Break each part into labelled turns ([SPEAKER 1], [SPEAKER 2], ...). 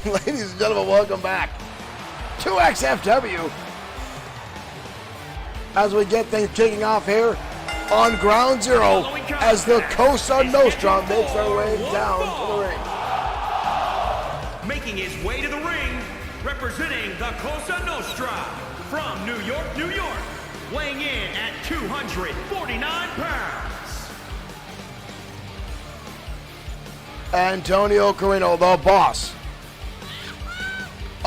[SPEAKER 1] Ladies and gentlemen, welcome back to XFW as we get things kicking off here on Ground Zero as the Cosa Nostra makes their way down to the ring.
[SPEAKER 2] Making his way to the ring, representing the Cosa Nostra from New York, New York, weighing in at 249 pounds.
[SPEAKER 1] Antonio Carino, the boss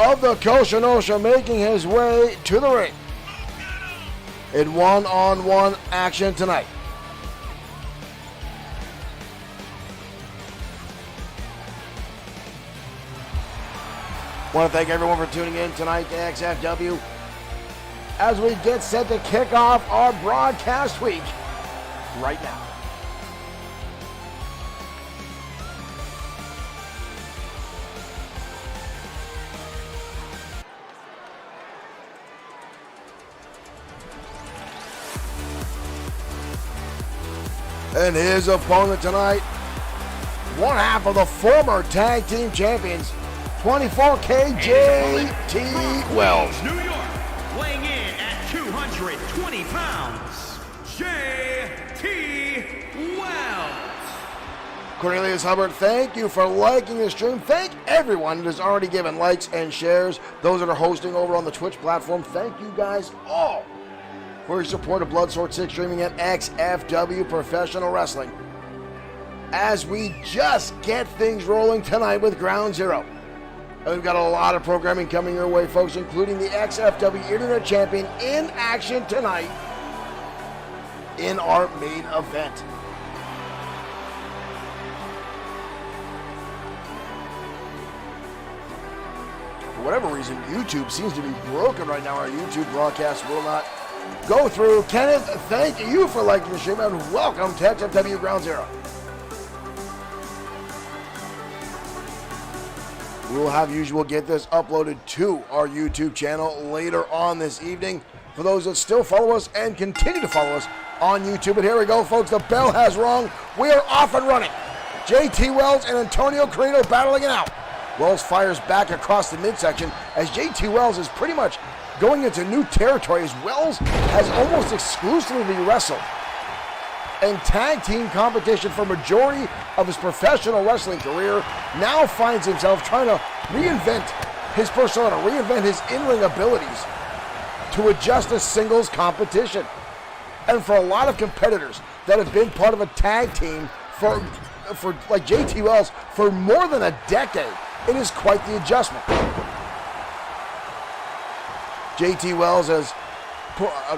[SPEAKER 1] of the Cosa Nostra, making his way to the ring in one-on-one action tonight. I want to thank everyone for tuning in tonight to XFW as we get set to kick off our broadcast week right now. And his opponent tonight, one half of the former tag team champions, 24K JT Wells.
[SPEAKER 2] New York, weighing in at 220 pounds, JT Wells.
[SPEAKER 1] Cornelius Hubbard, thank you for liking the stream. Thank everyone that has already given likes and shares. Those that are hosting over on the Twitch platform, thank you guys all for your support of Bloodsport 6 streaming at XFW Professional Wrestling. As we just get things rolling tonight with Ground Zero. And we've got a lot of programming coming your way, folks, including the XFW Internet Champion in action tonight in our main event. For whatever reason, YouTube seems to be broken right now. Our YouTube broadcast will not go through. Kenneth, thank you for liking the stream and welcome to XFW Ground Zero. We will have usual get this uploaded to our YouTube channel later on this evening. For those that still follow us and continue to follow us on YouTube. But here we go, folks. The bell has rung. We are off and running. JT Wells and Antonio Carino battling it out. Wells fires back across the midsection as JT Wells is pretty much going into new territory as Wells has almost exclusively wrestled in tag team competition for majority of his professional wrestling career, now finds himself trying to reinvent his persona, reinvent his in-ring abilities to adjust to singles competition. And for a lot of competitors that have been part of a tag team for like JT Wells for more than a decade, it is quite the adjustment. JT Wells has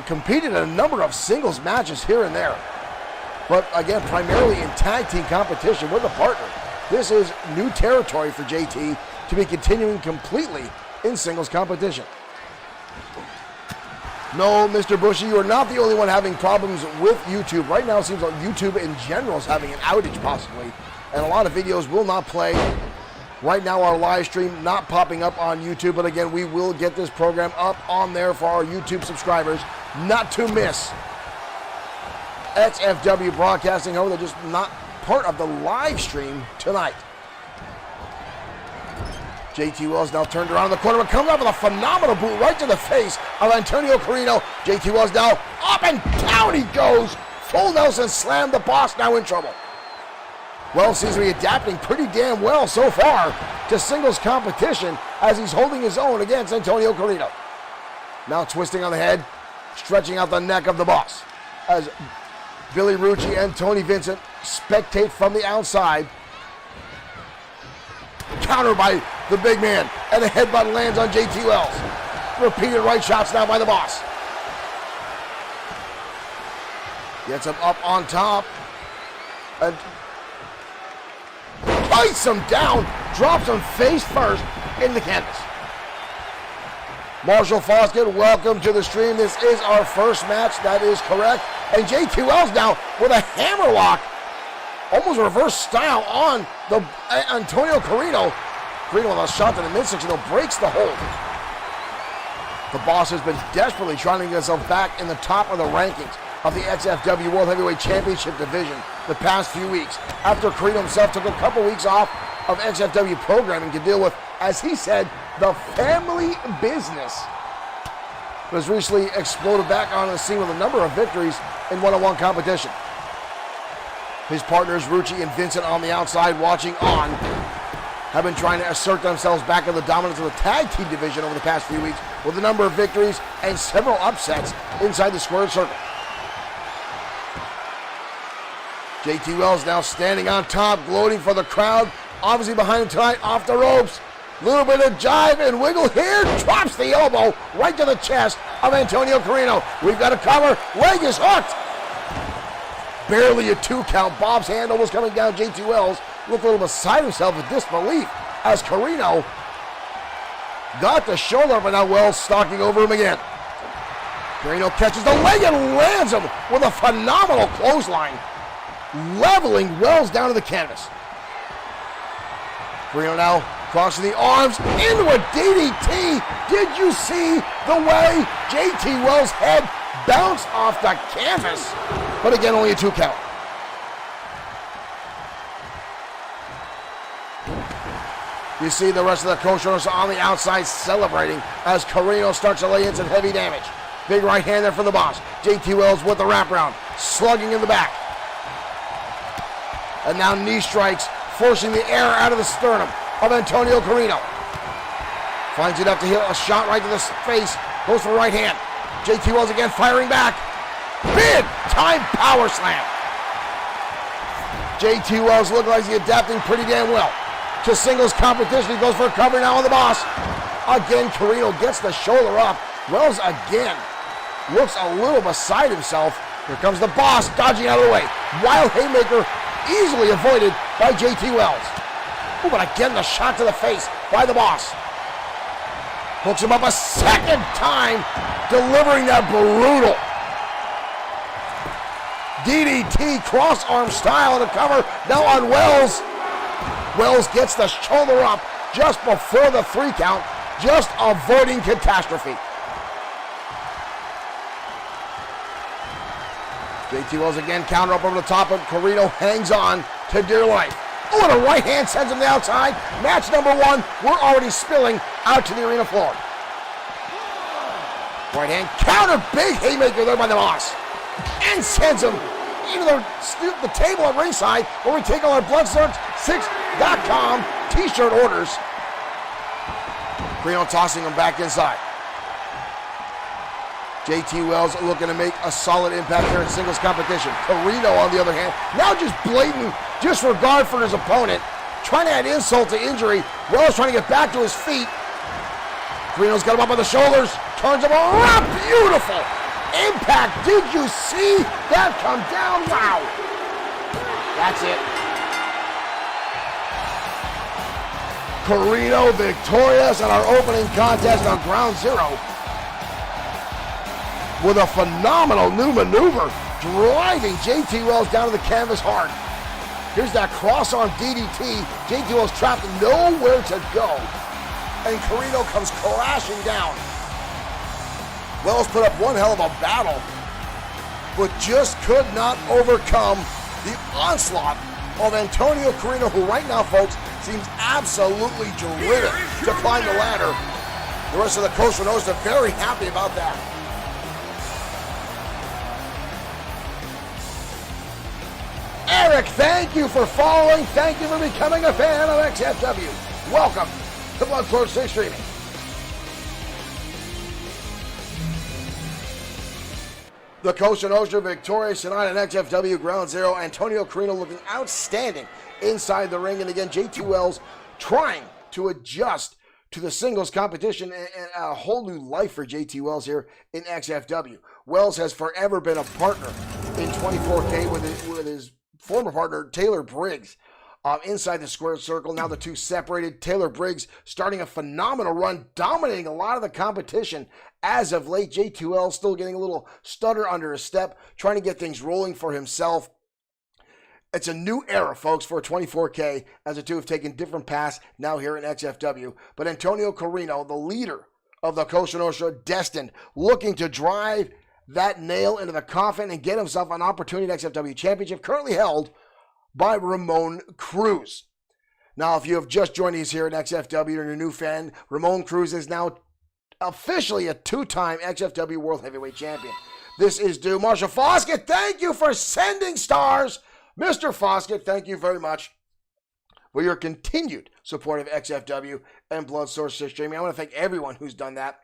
[SPEAKER 1] competed in a number of singles matches here and there. But again, primarily in tag team competition with a partner. This is new territory for JT to be continuing completely in singles competition. No, Mr. Bushy, you are not the only one having problems with YouTube. Right now it seems like YouTube in general is having an outage possibly. And a lot of videos will not play. Right now our live stream not popping up on YouTube. But again, we will get this program up on there for our YouTube subscribers not to miss. XFW broadcasting, however, they're just not part of the live stream tonight. JT Wells now turned around in the corner and comes up with a phenomenal boot right to the face of Antonio Carino. JT Wells now up and down he goes. Full Nelson slam, the boss now in trouble. Wells seems to be adapting pretty damn well so far to singles competition as he's holding his own against Antonio Carino. Now twisting on the head, stretching out the neck of the boss as Billy Rucci and Tony Vincent spectate from the outside. Countered by the big man, and a headbutt lands on JT Wells. Repeated right shots now by the boss. Gets him up on top. And bites him down, drops him face first in the canvas. Marshall Foskett, welcome to the stream. This is our first match, that is correct. And JT Wells now with a hammerlock, almost reverse style on the Antonio Carino. Carino with a shot to the midsection, though, breaks the hold. The boss has been desperately trying to get himself back in the top of the rankings of the XFW World Heavyweight Championship division the past few weeks, after Carino himself took a couple weeks off of XFW programming to deal with as he said, the family business was recently exploded back onto the scene with a number of victories in one-on-one competition. His partners, Rucci and Vincent, on the outside watching on, have been trying to assert themselves back in the dominance of the tag team division over the past few weeks with a number of victories and several upsets inside the squared circle. JT Wells now standing on top, gloating for the crowd. Obviously behind him tonight, off the ropes. Little bit of jive and wiggle here. Drops the elbow right to the chest of Antonio Carino. We've got a cover. Leg is hooked. Barely a 2 count. Bob's hand almost coming down. JT Wells looked a little beside himself with disbelief as Carino got the shoulder, but now Wells stalking over him again. Carino catches the leg and lands him with a phenomenal clothesline, leveling Wells down to the canvas. Carino now crossing the arms into a DDT. Did you see the way JT Wells' head bounced off the canvas? But again, only a 2 count. You see the rest of the co-showers on the outside celebrating as Carino starts to lay in some heavy damage. Big right hand there for the boss. JT Wells with the wraparound, slugging in the back. And now knee strikes, forcing the air out of the sternum of Antonio Carino. Finds enough to hit a shot right to the face. Goes for the right hand. JT Wells again firing back. Big time power slam. JT Wells looks like he's adapting pretty damn well to singles competition. He goes for a cover now on the boss. Again, Carino gets the shoulder up. Wells again looks a little beside himself. Here comes the boss dodging out of the way. Wild haymaker easily avoided by JT Wells. Ooh, but again the shot to the face by the boss. Hooks him up a second time, delivering that brutal DDT cross arm style to cover now on Wells. Wells gets the shoulder up just before the 3 count, just avoiding catastrophe. JT Wells again counter up over the top, but Carino hangs on to dear life. Oh, and a right hand sends him to the outside. Match number 1, we're already spilling out to the arena floor. Right hand counter, big haymaker there by the boss. And sends him into the table at ringside where we take all our Bloodsearch6.com t-shirt orders. Carino tossing him back inside. JT Wells looking to make a solid impact here in singles competition. Carino, on the other hand, now just blatant disregard for his opponent, trying to add insult to injury. Wells trying to get back to his feet. Carino's got him up on the shoulders, turns him around. Beautiful impact. Did you see that come down? Wow. That's it. Carino victorious in our opening contest on Ground Zero with a phenomenal new maneuver, driving JT Wells down to the canvas hard. Here's that cross-arm DDT. JT Wells trapped, nowhere to go. And Carino comes crashing down. Wells put up one hell of a battle, but just could not overcome the onslaught of Antonio Carino, who right now, folks, seems absolutely driven to climb the ladder. The rest of the Costa Nostra are very happy about that. Eric, thank you for following. Thank you for becoming a fan of XFW. Welcome to Bloodsport 6 Streaming. The Costa Nostra victorious tonight on XFW Ground Zero. Antonio Carino looking outstanding inside the ring. And again, JT Wells trying to adjust to the singles competition and a whole new life for JT Wells here in XFW. Wells has forever been a partner in 24K with his former partner, Taylor Briggs, inside the square circle. Now the two separated. Taylor Briggs starting a phenomenal run, dominating a lot of the competition as of late. JT Wells still getting a little stutter under his step, trying to get things rolling for himself. It's a new era, folks, for 24K, as the two have taken different paths now here in XFW. But Antonio Carino, the leader of the Costa Nostra, destined, looking to drive that nail into the coffin and get himself an opportunity at XFW Championship, currently held by Ramon Cruz. Now, if you have just joined us here at XFW and a new fan, Ramon Cruz is now officially a two-time XFW World Heavyweight Champion. This is due. Marshall Foskett, thank you for sending stars. Mr. Foskett, thank you very much for your continued support of XFW and Blood Source Streaming. I want to thank everyone who's done that.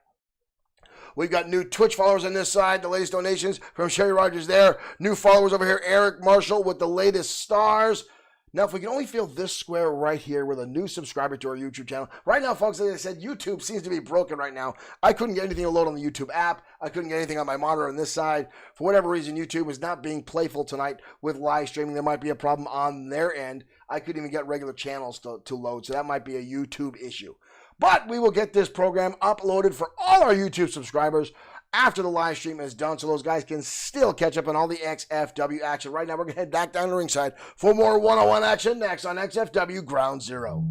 [SPEAKER 1] We've got new Twitch followers on this side. The latest donations from Sherry Rogers there. New followers over here. Eric Marshall with the latest stars. Now, if we can only fill this square right here with a new subscriber to our YouTube channel. Right now, folks, as I said, YouTube seems to be broken right now. I couldn't get anything to load on the YouTube app. I couldn't get anything on my monitor on this side. For whatever reason, YouTube is not being playful tonight with live streaming. There might be a problem on their end. I couldn't even get regular channels to load, so that might be a YouTube issue. But we will get this program uploaded for all our YouTube subscribers after the live stream is done, so those guys can still catch up on all the XFW action. Right now, we're going to head back down to ringside for more one-on-one action next on XFW Ground Zero.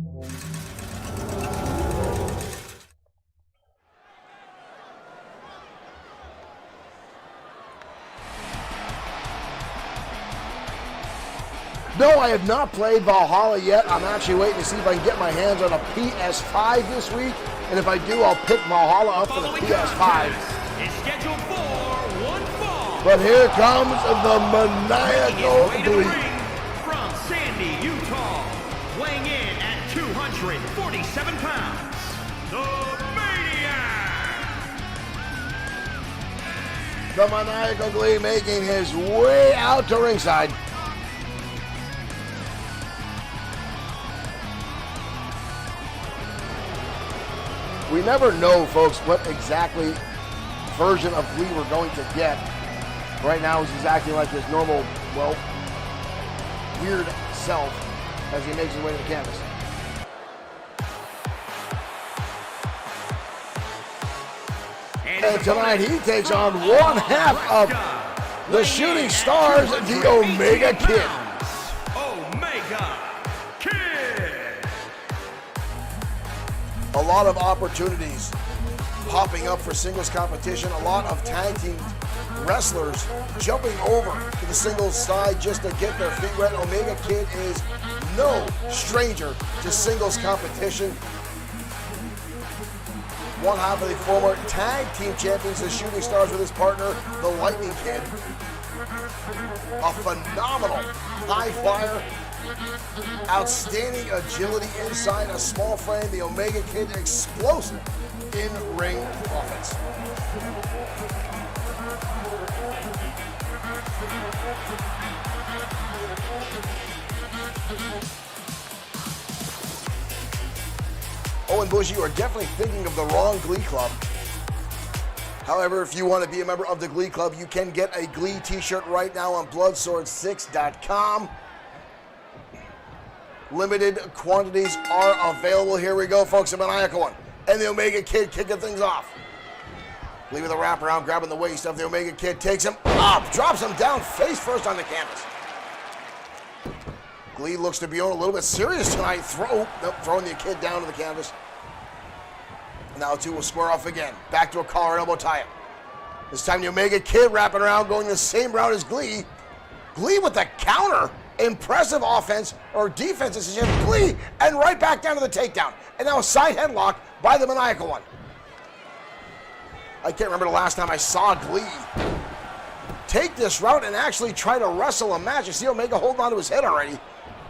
[SPEAKER 1] No, I have not played Valhalla yet. I'm actually waiting to see if I can get my hands on a PS5 this week. And if I do, I'll pick Valhalla up for the PS5.
[SPEAKER 2] Is scheduled for one fall.
[SPEAKER 1] But here comes the maniacal Glee.
[SPEAKER 2] From Sandy, Utah, weighing in at 247 pounds, the Maniac.
[SPEAKER 1] The maniacal Glee making his way out to ringside. We never know, folks, what exactly version of Glee we're going to get. Right now he's acting like his normal, well, weird self as he makes his way to the canvas. And tonight he takes on one half of the Shooting Stars, the Omega Kid.
[SPEAKER 2] Omega Kid.
[SPEAKER 1] A lot of opportunities popping up for singles competition. A lot of tag team wrestlers jumping over to the singles side just to get their feet wet. Omega Kid is no stranger to singles competition. One half of the former tag team champions, the Shooting Stars, with his partner, the Lightning Kid. A phenomenal high flyer. Outstanding agility inside a small frame. The Omega Kid, explosive in-ring offense. Owen Bush, you are definitely thinking of the wrong Glee Club. However, if you want to be a member of the Glee Club, you can get a Glee t-shirt right now on bloodsword6.com. Limited quantities are available. Here we go, folks. The maniacal one. And the Omega Kid kicking things off. Glee with a wraparound, grabbing the waist of the Omega Kid. Takes him up, drops him down face first on the canvas. Glee looks to be on a little bit serious tonight. Throwing the Kid down to the canvas. Now two will square off again. Back to a collar and elbow tie-up. This time the Omega Kid wrapping around, going the same route as Glee. Glee with the counter. Impressive offense or defense decision. Glee, and right back down to the takedown. And now a side headlock by the maniacal one. I can't remember the last time I saw Glee take this route and actually try to wrestle a match. You see Omega holding on to his head already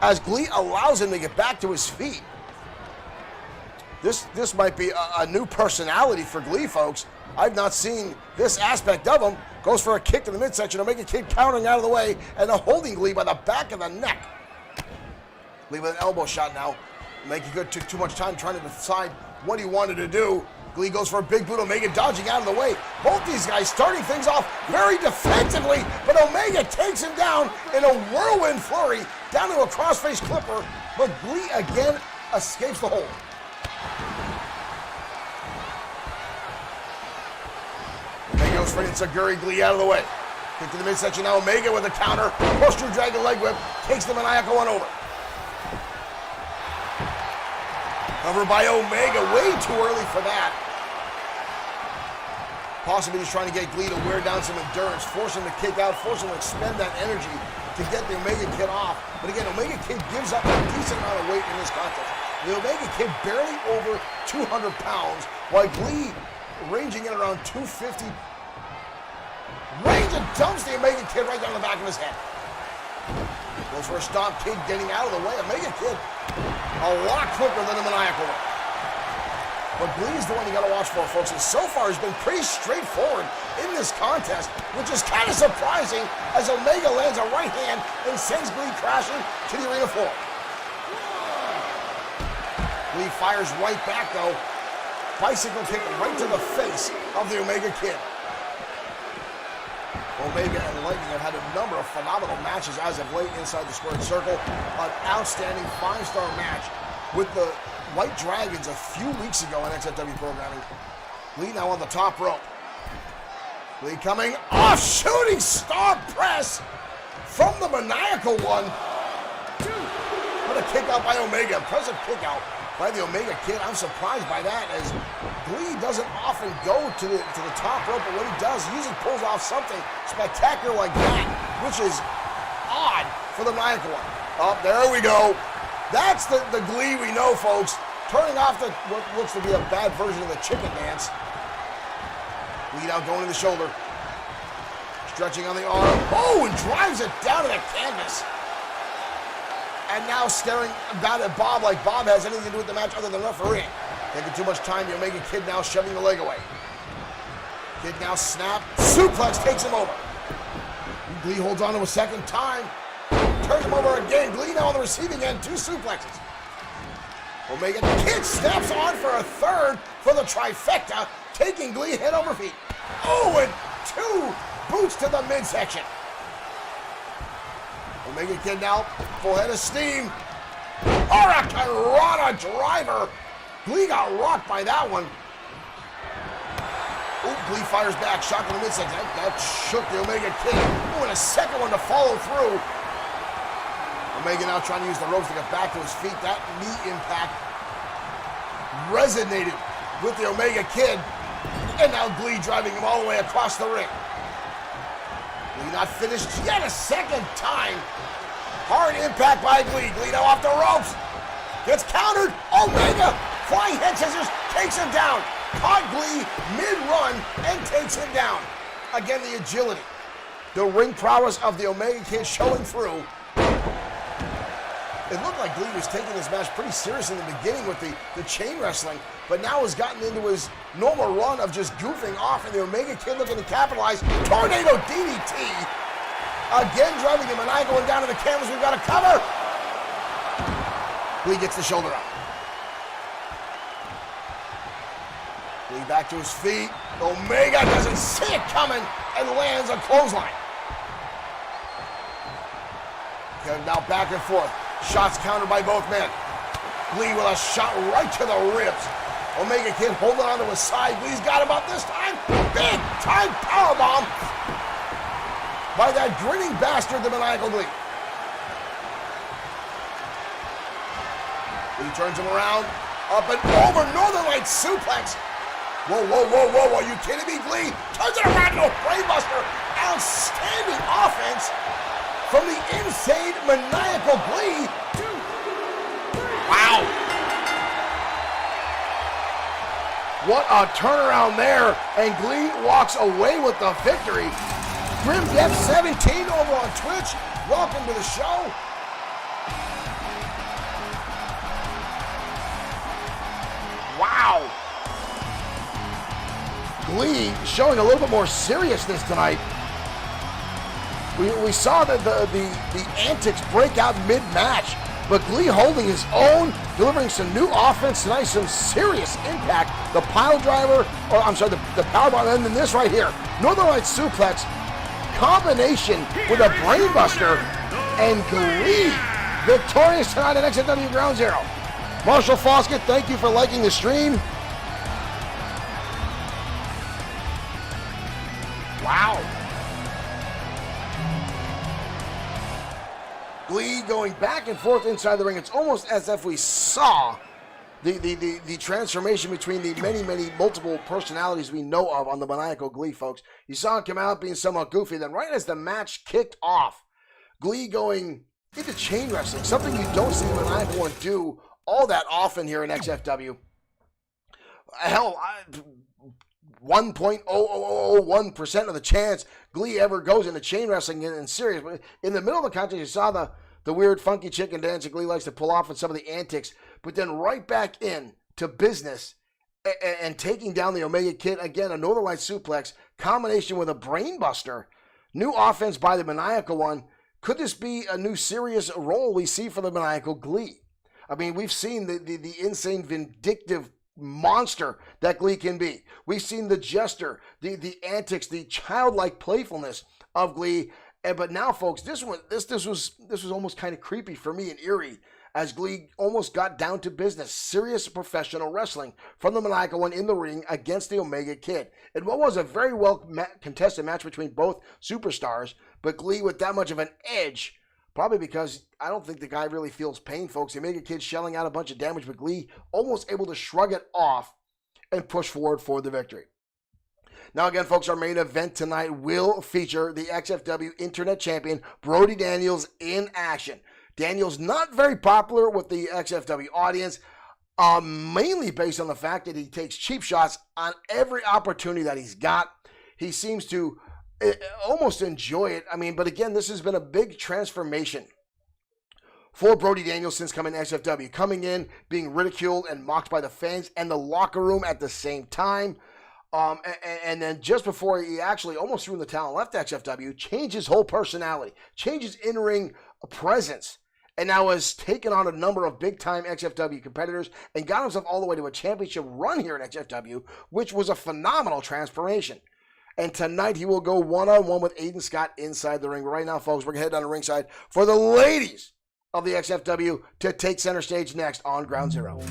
[SPEAKER 1] as Glee allows him to get back to his feet. This might be a new personality for Glee, folks. I've not seen this aspect of him. Goes for a kick to the midsection. Omega Kid countering out of the way and a holding Glee by the back of the neck. Glee with an elbow shot now. Omega Kid took too much time trying to decide what he wanted to do. Glee goes for a big boot. Omega dodging out of the way. Both these guys starting things off very defensively, but Omega takes him down in a whirlwind flurry down to a crossface clipper, but Glee again escapes the hold. Omega goes for an Enziguri, Glee out of the way. Kick to the midsection now. Omega with a counter. Push-through dragon leg whip. Takes the maniacal one over. Covered by Omega. Way too early for that. Possibly just trying to get Glee to wear down some endurance. Force him to kick out. Force him to expend that energy to get the Omega Kid off. But again, Omega Kid gives up a decent amount of weight in this contest. The Omega Kid barely over 200 pounds, while Glee ranging in around 250. Range and dumps the Omega Kid right down the back of his head. Goes for a stomp. Kid getting out of the way. Omega Kid a lot quicker than the Maniacal one. But Glee is the one you got to watch for, folks. And so far has been pretty straightforward in this contest, which is kind of surprising as Omega lands a right hand and sends Glee crashing to the arena floor. Glee fires right back, though. Bicycle kick right to the face of the Omega Kid. Omega and Lightning have had a number of phenomenal matches as of late inside the squared circle. An outstanding 5-star match with the White Dragons a few weeks ago in XFW Programming. Lee now on the top rope. Lee coming off, shooting star press from the Maniacal one. What a kick out by Omega. Impressive kick out by the Omega Kid. I'm surprised by that, as Glee doesn't often go to the top rope, but when he does, he usually pulls off something spectacular like that, which is odd for the Maniacal one. Oh, there we go. That's the Glee we know, folks. Turning off what looks to be a bad version of the chicken dance. Lead out going to the shoulder. Stretching on the arm. Oh, and drives it down to the canvas. And now staring about at Bob like Bob has anything to do with the match other than refereeing. Taking too much time. The Omega Kid now shoving the leg away. Kid now snap. Suplex takes him over. Glee holds on to a second time. Turns him over again. Glee now on the receiving end. 2 suplexes. Omega Kid snaps on for a third for the trifecta, taking Glee head over feet. Oh, and 2 boots to the midsection. Omega Kid now full head of steam. Hurricane driver. Glee got rocked by that one. Ooh, Glee fires back, shot to the midsection. That shook the Omega Kid. Ooh, and a second one to follow through. Omega now trying to use the ropes to get back to his feet. That knee impact resonated with the Omega Kid. And now Glee driving him all the way across the ring. Glee not finished yet a second time. Hard impact by Glee. Glee now off the ropes. Gets countered. Omega, flying head scissors, takes him down. Caught Glee mid-run and takes him down. Again, the agility. The ring prowess of the Omega Kid showing through. It looked like Glee was taking this match pretty serious in the beginning with the chain wrestling, but now has gotten into his normal run of just goofing off, and the Omega Kid looking to capitalize. Tornado DDT. Again, driving the Maniacal one down to the canvas. We've got a cover. Glee gets the shoulder up. Glee back to his feet. Omega doesn't see it coming and lands a clothesline. Okay, now back and forth. Shots countered by both men. Glee with a shot right to the ribs. Omega Kid holding on to his side. Glee's got him up this time. Big time powerbomb by that grinning bastard, the Maniacal Glee. Glee turns him around. Up and over. Northern Light suplex. Whoa, whoa, whoa, whoa. Are you kidding me, Glee? Turns it around to a brainbuster. Outstanding offense from the insane Maniacal Glee. Wow. What a turnaround there. And Glee walks away with the victory. Grim Death 17 over on Twitch. Welcome to the show. Wow. Glee showing a little bit more seriousness tonight. We saw that the antics break out mid-match, but Glee holding his own, delivering some new offense tonight, some serious impact. The pile driver, or I'm sorry, the powerbomb, and then this right here, Northern Light suplex, combination with a brainbuster, and Glee victorious tonight at XFW Ground Zero. Marshall Foskett, thank you for liking the stream. Wow. Glee going back and forth inside the ring. It's almost as if we saw the transformation between the many multiple personalities we know of on the Maniacal Glee, folks. You saw him come out being somewhat goofy. Then right as the match kicked off, Glee going into chain wrestling, something you don't see the Maniacal One do all that often here in XFW. Hell, 1.0001% of the chance Glee ever goes into chain wrestling in serious. But in the middle of the contest, you saw the weird funky chicken dance that Glee likes to pull off and some of the antics, but then right back in to business and taking down the Omega Kid. Again, a Northern Light suplex, combination with a brain buster. New offense by the Maniacal One. Could this be a new serious role we see for the Maniacal Glee? I mean, we've seen the insane vindictive monster that Glee can be. We've seen the jester, the antics, the childlike playfulness of Glee. But now, folks, this was almost kind of creepy for me and eerie, as Glee almost got down to business. Serious professional wrestling from the Maniacal One in the ring against the Omega Kid. In what was a very well contested match between both superstars, but Glee with that much of an edge, probably because I don't think the guy really feels pain, folks. The Omega Kid shelling out a bunch of damage, but Glee almost able to shrug it off and push forward for the victory. Now again, folks, our main event tonight will feature the XFW Internet Champion, Brody Daniels, in action. Daniels not very popular with the XFW audience, mainly based on the fact that he takes cheap shots on every opportunity that he's got. He seems to almost enjoy it. I mean, but again, this has been a big transformation for Brody Daniels since coming to XFW. Coming in, being ridiculed and mocked by the fans and the locker room at the same time. And then just before he actually almost threw in the towel and left XFW, changed his whole personality, changed his in-ring presence, and now has taken on a number of big-time XFW competitors and got himself all the way to a championship run here in XFW, which was a phenomenal transformation. And tonight he will go one-on-one with Aiden Scott inside the ring. But right now, folks, we're going to head down to ringside for the ladies of the XFW to take center stage next on Ground Zero.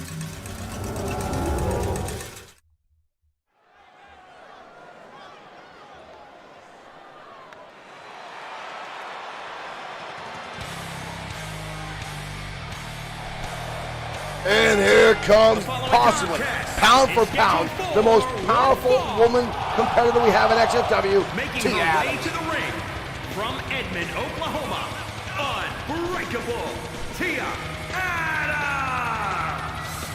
[SPEAKER 1] And here comes, possibly, pound for pound, the most powerful woman competitor we have in XFW,
[SPEAKER 2] making her way to the ring from Edmond, Oklahoma, unbreakable Tia Adams.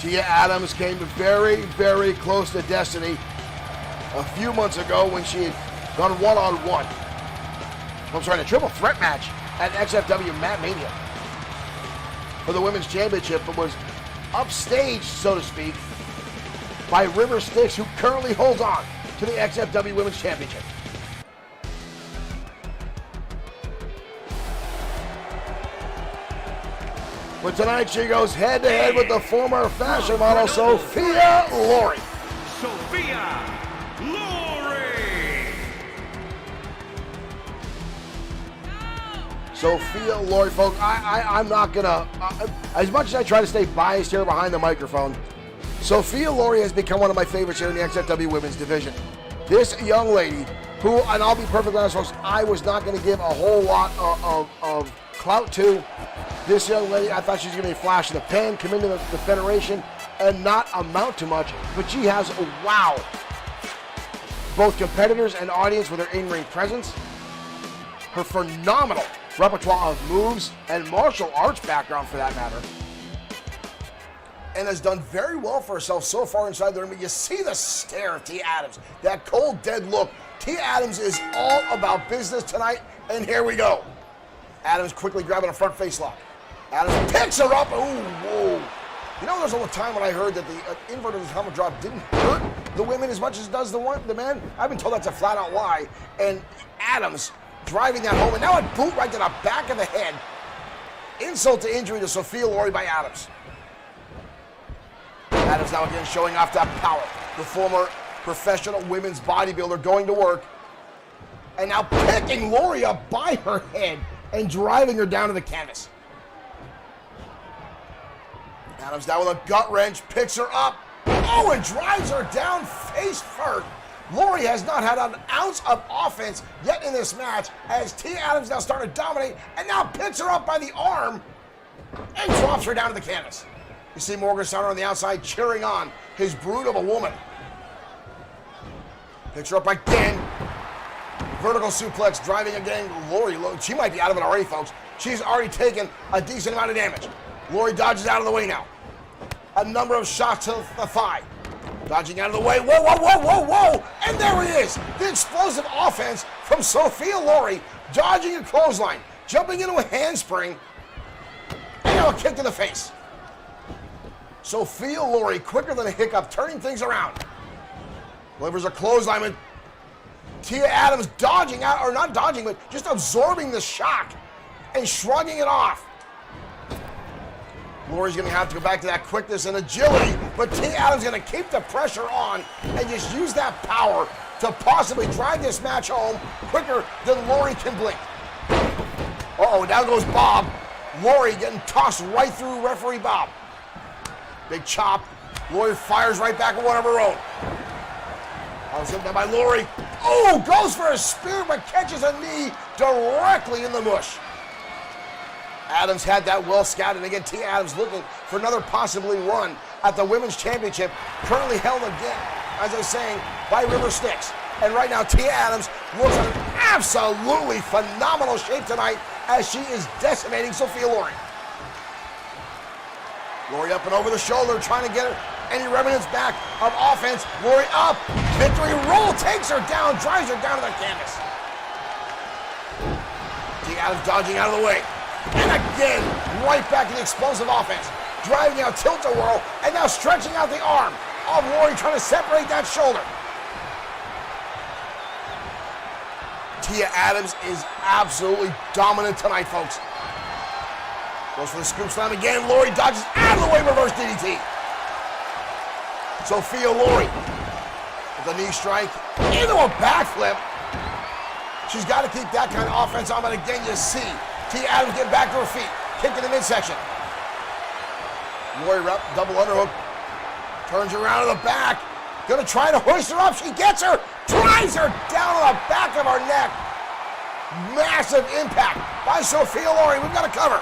[SPEAKER 1] Tia Adams came very, very close to destiny a few months ago when she had gone one-on-one. I'm sorry, a triple threat match at XFW Mat Mania for the Women's Championship, but was upstaged, so to speak, by River Styx, who currently holds on to the XFW Women's Championship. But tonight she goes head-to-head with the former fashion model, Sophia Lory.
[SPEAKER 2] Sophia Lory.
[SPEAKER 1] Sophia Lory, folks, I'm not gonna, as much as I try to stay biased here behind the microphone, Sophia Lory has become one of my favorites here in the XFW Women's Division. This young lady, who, and I'll be perfectly honest, folks, I was not going to give a whole lot of clout to. This young lady, I thought she was going to be a flash in the pan, come into the Federation, and not amount to much, but she has wowed both competitors and audience with her in-ring presence, her phenomenal repertoire of moves and martial arts background for that matter, and has done very well for herself so far inside the ring. But you see the stare of Tia Adams, that cold, dead look. Tia Adams is all about business tonight, and here we go. Adams quickly grabbing a front face lock. Adams picks her up. Ooh, whoa. You know, there's a time when I heard that the inverted helmet drop didn't hurt the women as much as it does the men. I've been told that's a flat-out lie. And Adams driving that home, and now a boot right to the back of the head. Insult to injury to Sophia Lory by Adams. Adams now again showing off that power. The former professional women's bodybuilder going to work. And now picking Lory up by her head and driving her down to the canvas. Adams down with a gut wrench, picks her up. Oh, and drives her down face first. Lory has not had an ounce of offense yet in this match, as Tia Adams now starting to dominate and now picks her up by the arm and drops her down to the canvas. You see Morgan Sauter on the outside cheering on his brood of a woman. Picks her up again. Vertical suplex driving again. Lori, she might be out of it already, folks. She's already taken a decent amount of damage. Lori dodges out of the way now. A number of shots to the thigh. Dodging out of the way. Whoa, whoa, whoa, whoa, whoa! And there it is. The explosive offense from Sophia Lori. Dodging a clothesline. Jumping into a handspring. And now a kick to the face. Sophia Lori, quicker than a hiccup, turning things around. Delivers a clothesline with Tia Adams dodging out, or not dodging, but just absorbing the shock and shrugging it off. Lori's going to have to go back to that quickness and agility, but Tia Adams going to keep the pressure on and just use that power to possibly drive this match home quicker than Lori can blink. Uh-oh, down goes Bob. Lori getting tossed right through referee Bob. Big chop. Lori fires right back at one of her own. Hit down by Lori. Oh, goes for a spear, but catches a knee directly in the mush. Adams had that well scouted. Again, Tia Adams looking for another possibly run at the Women's Championship, currently held again, as I was saying, by River Styx. And right now, Tia Adams looks in absolutely phenomenal shape tonight as she is decimating Sophia Lori. Lori up and over the shoulder, trying to get her any remnants back of offense. Lori up, victory roll, takes her down, drives her down to the canvas. Tia Adams dodging out of the way. And again, right back to the explosive offense. Driving out tilt-a-whirl, and now stretching out the arm of Lori, trying to separate that shoulder. Tia Adams is absolutely dominant tonight, folks. Goes for the scoop slam again. Lori dodges out of the way, reverse DDT. Sophia Lori with a knee strike into a backflip. She's got to keep that kind of offense on, but again, you see Tia Adams get back to her feet. Kick in the midsection. Lori rep, double underhook. Turns her around to the back. Gonna try to hoist her up. She gets her. Drives her down to the back of her neck. Massive impact by Sophia Lori. We've got to cover.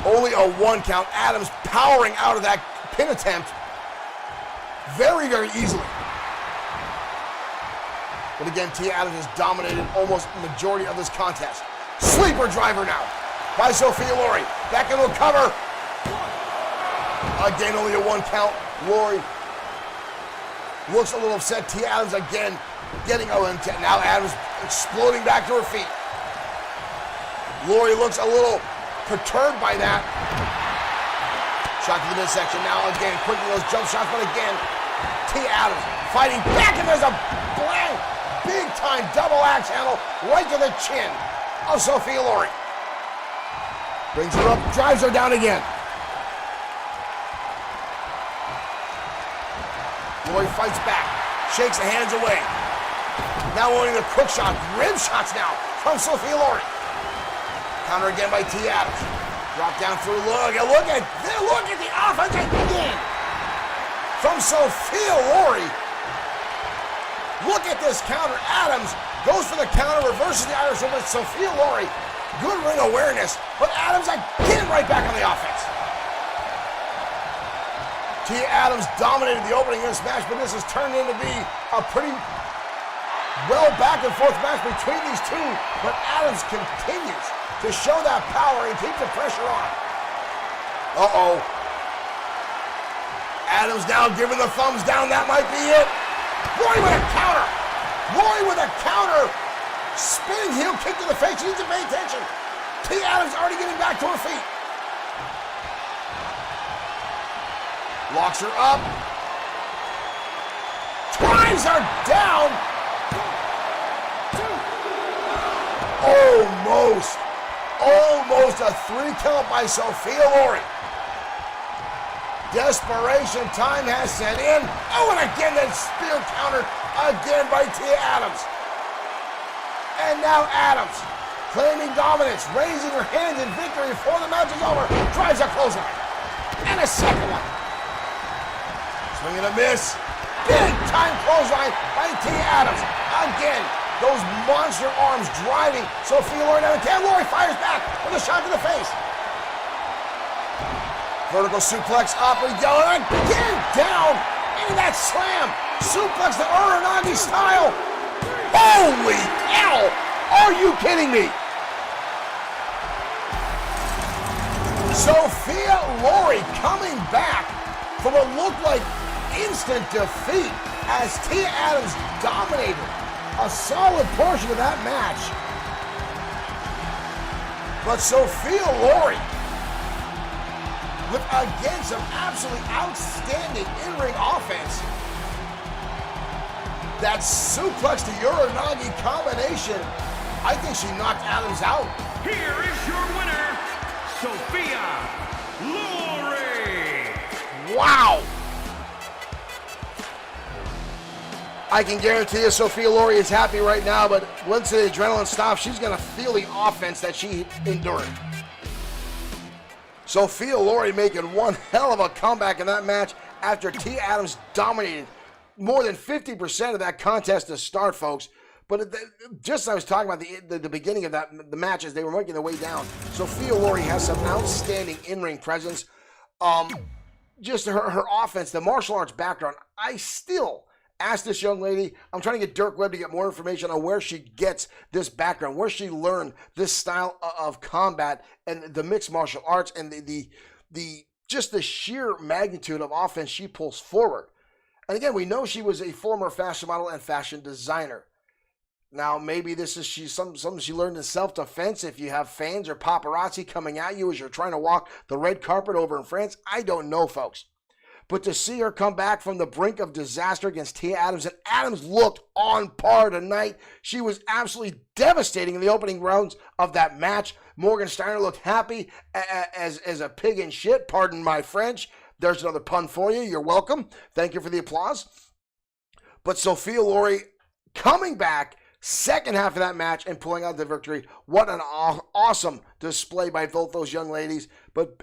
[SPEAKER 1] Only a 1 count. Adams powering out of that pin attempt very, very easily. But again, Tia Adams has dominated almost the majority of this contest. Sleeper driver now by Sophia Lori. Back into a cover. Again, only a 1 count. Lori looks a little upset. Tia Adams again getting now Adams exploding back to her feet. Lori looks a little perturbed by that. Shot to the midsection now again. Quickly those jump shots, but again, Tia Adams fighting back, and there's a blank. Big-time double axe handle right to the chin of Sophia Lori. Brings her up, drives her down again. Lori fights back, shakes the hands away. Now owning the quick shot, rib shots now from Sophia Lori. Counter again by Tia Adams. Drop down through, look at the offense again from Sophia Lori. Look at this counter. Adams goes for the counter, reverses the Irish whip with Sophia Lori. Good ring awareness, but Adams again right back on the offense. Tia Adams dominated the opening of this match, but this has turned into be a pretty well back and forth match between these two. But Adams continues to show that power and keep the pressure on. Uh-oh. Adams now giving the thumbs down. That might be it. Lori with a counter. Lori with a counter. Spinning heel kick to the face. She needs to pay attention. Tia Adams already getting back to her feet. Locks her up. Drives her down. Almost a 3 count by Sophia Lori. Desperation time has set in. Oh, and again that spear counter again by Tia Adams. And now Adams claiming dominance, raising her hands in victory before the match is over. Drives a clothesline. And a second one. Swing and a miss. Big time clothesline by Tia Adams. Again, those monster arms driving Sophia Lori down. Again, Lori fires back with a shot to the face. Vertical suplex up and down, again down into that slam. Suplex the Uranagi style. Holy hell! Are you kidding me? Sophia Lory coming back from what looked like instant defeat as Tia Adams dominated a solid portion of that match. But Sophia Lory, with again some absolutely outstanding in-ring offense. That suplex to Uranagi combination, I think she knocked Adams out.
[SPEAKER 2] Here is your winner, Sophia Lory.
[SPEAKER 1] Wow! I can guarantee you Sophia Lory is happy right now, but once the adrenaline stops, she's going to feel the offense that she endured. Sophia Lory making one hell of a comeback in that match after Tia Adams dominated more than 50% of that contest to start, folks. But just as I was talking about the beginning of the match as they were making their way down, Sophia Lory has some outstanding in-ring presence. Just her offense, the martial arts background. I still ask this young lady, I'm trying to get Dirk Webb to get more information on where she gets this background, where she learned this style of combat and the mixed martial arts and the just the sheer magnitude of offense she pulls forward. And again, we know she was a former fashion model and fashion designer. Now, maybe this is something she learned in self-defense if you have fans or paparazzi coming at you as you're trying to walk the red carpet over in France. I don't know, folks. But to see her come back from the brink of disaster against Tia Adams, and Adams looked on par tonight. She was absolutely devastating in the opening rounds of that match. Morgan Steiner looked happy as a pig in shit. Pardon my French. There's another pun for you. You're welcome. Thank you for the applause. But Sophia Lory coming back, second half of that match and pulling out the victory. What an awesome display by both those young ladies.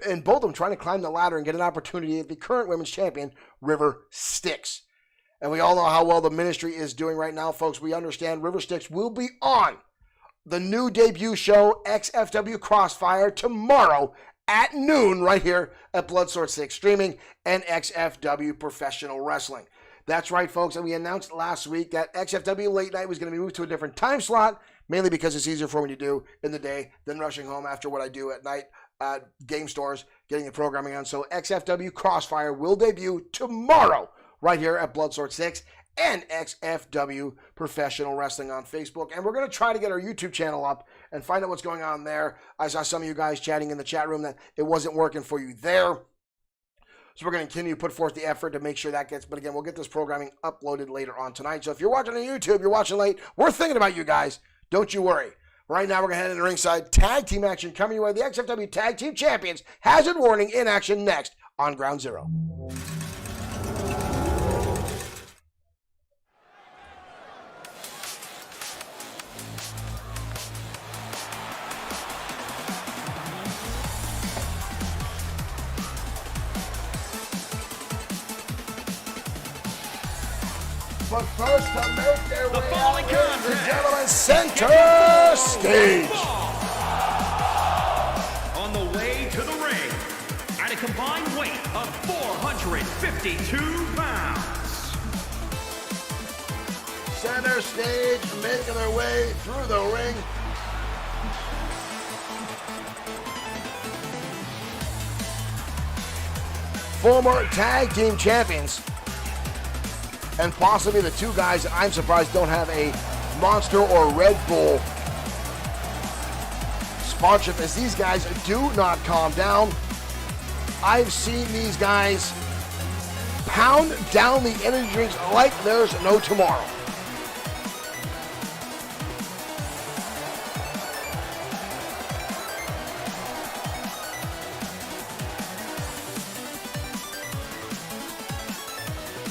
[SPEAKER 1] And both of them trying to climb the ladder and get an opportunity at the current women's champion, River Styx. And we all know how well the ministry is doing right now, folks. We understand River Styx will be on the new debut show, XFW Crossfire, tomorrow at noon right here at Bloodsport 6 Streaming and XFW Professional Wrestling. That's right, folks, and we announced last week that XFW Late Night was going to be moved to a different time slot, mainly because it's easier for me to do in the day than rushing home after what I do at night at game stores, getting the programming on. So XFW Crossfire will debut tomorrow right here at Bloodsport 6 and XFW Professional Wrestling on Facebook. And we're going to try to get our YouTube channel up and find out what's going on there. I saw some of you guys chatting in the chat room that it wasn't working for you there. So we're going to continue to put forth the effort to make sure that gets, but again, we'll get this programming uploaded later on tonight. So if you're watching on YouTube, you're watching late, we're thinking about you guys. Don't you worry. Right now, we're going to head into ringside. Tag team action coming your way. The XFW Tag Team Champions. Hazard warning in action next on Ground Zero. But first, to make their way out, ladies and gentlemen, center stage.
[SPEAKER 2] On the way to the ring, at a combined weight of 452 pounds.
[SPEAKER 1] Center stage, making their way through the ring. Former tag team champions. And possibly the two guys that I'm surprised don't have a Monster or Red Bull sponsorship, as these guys do not calm down. I've seen these guys pound down the energy drinks like there's no tomorrow.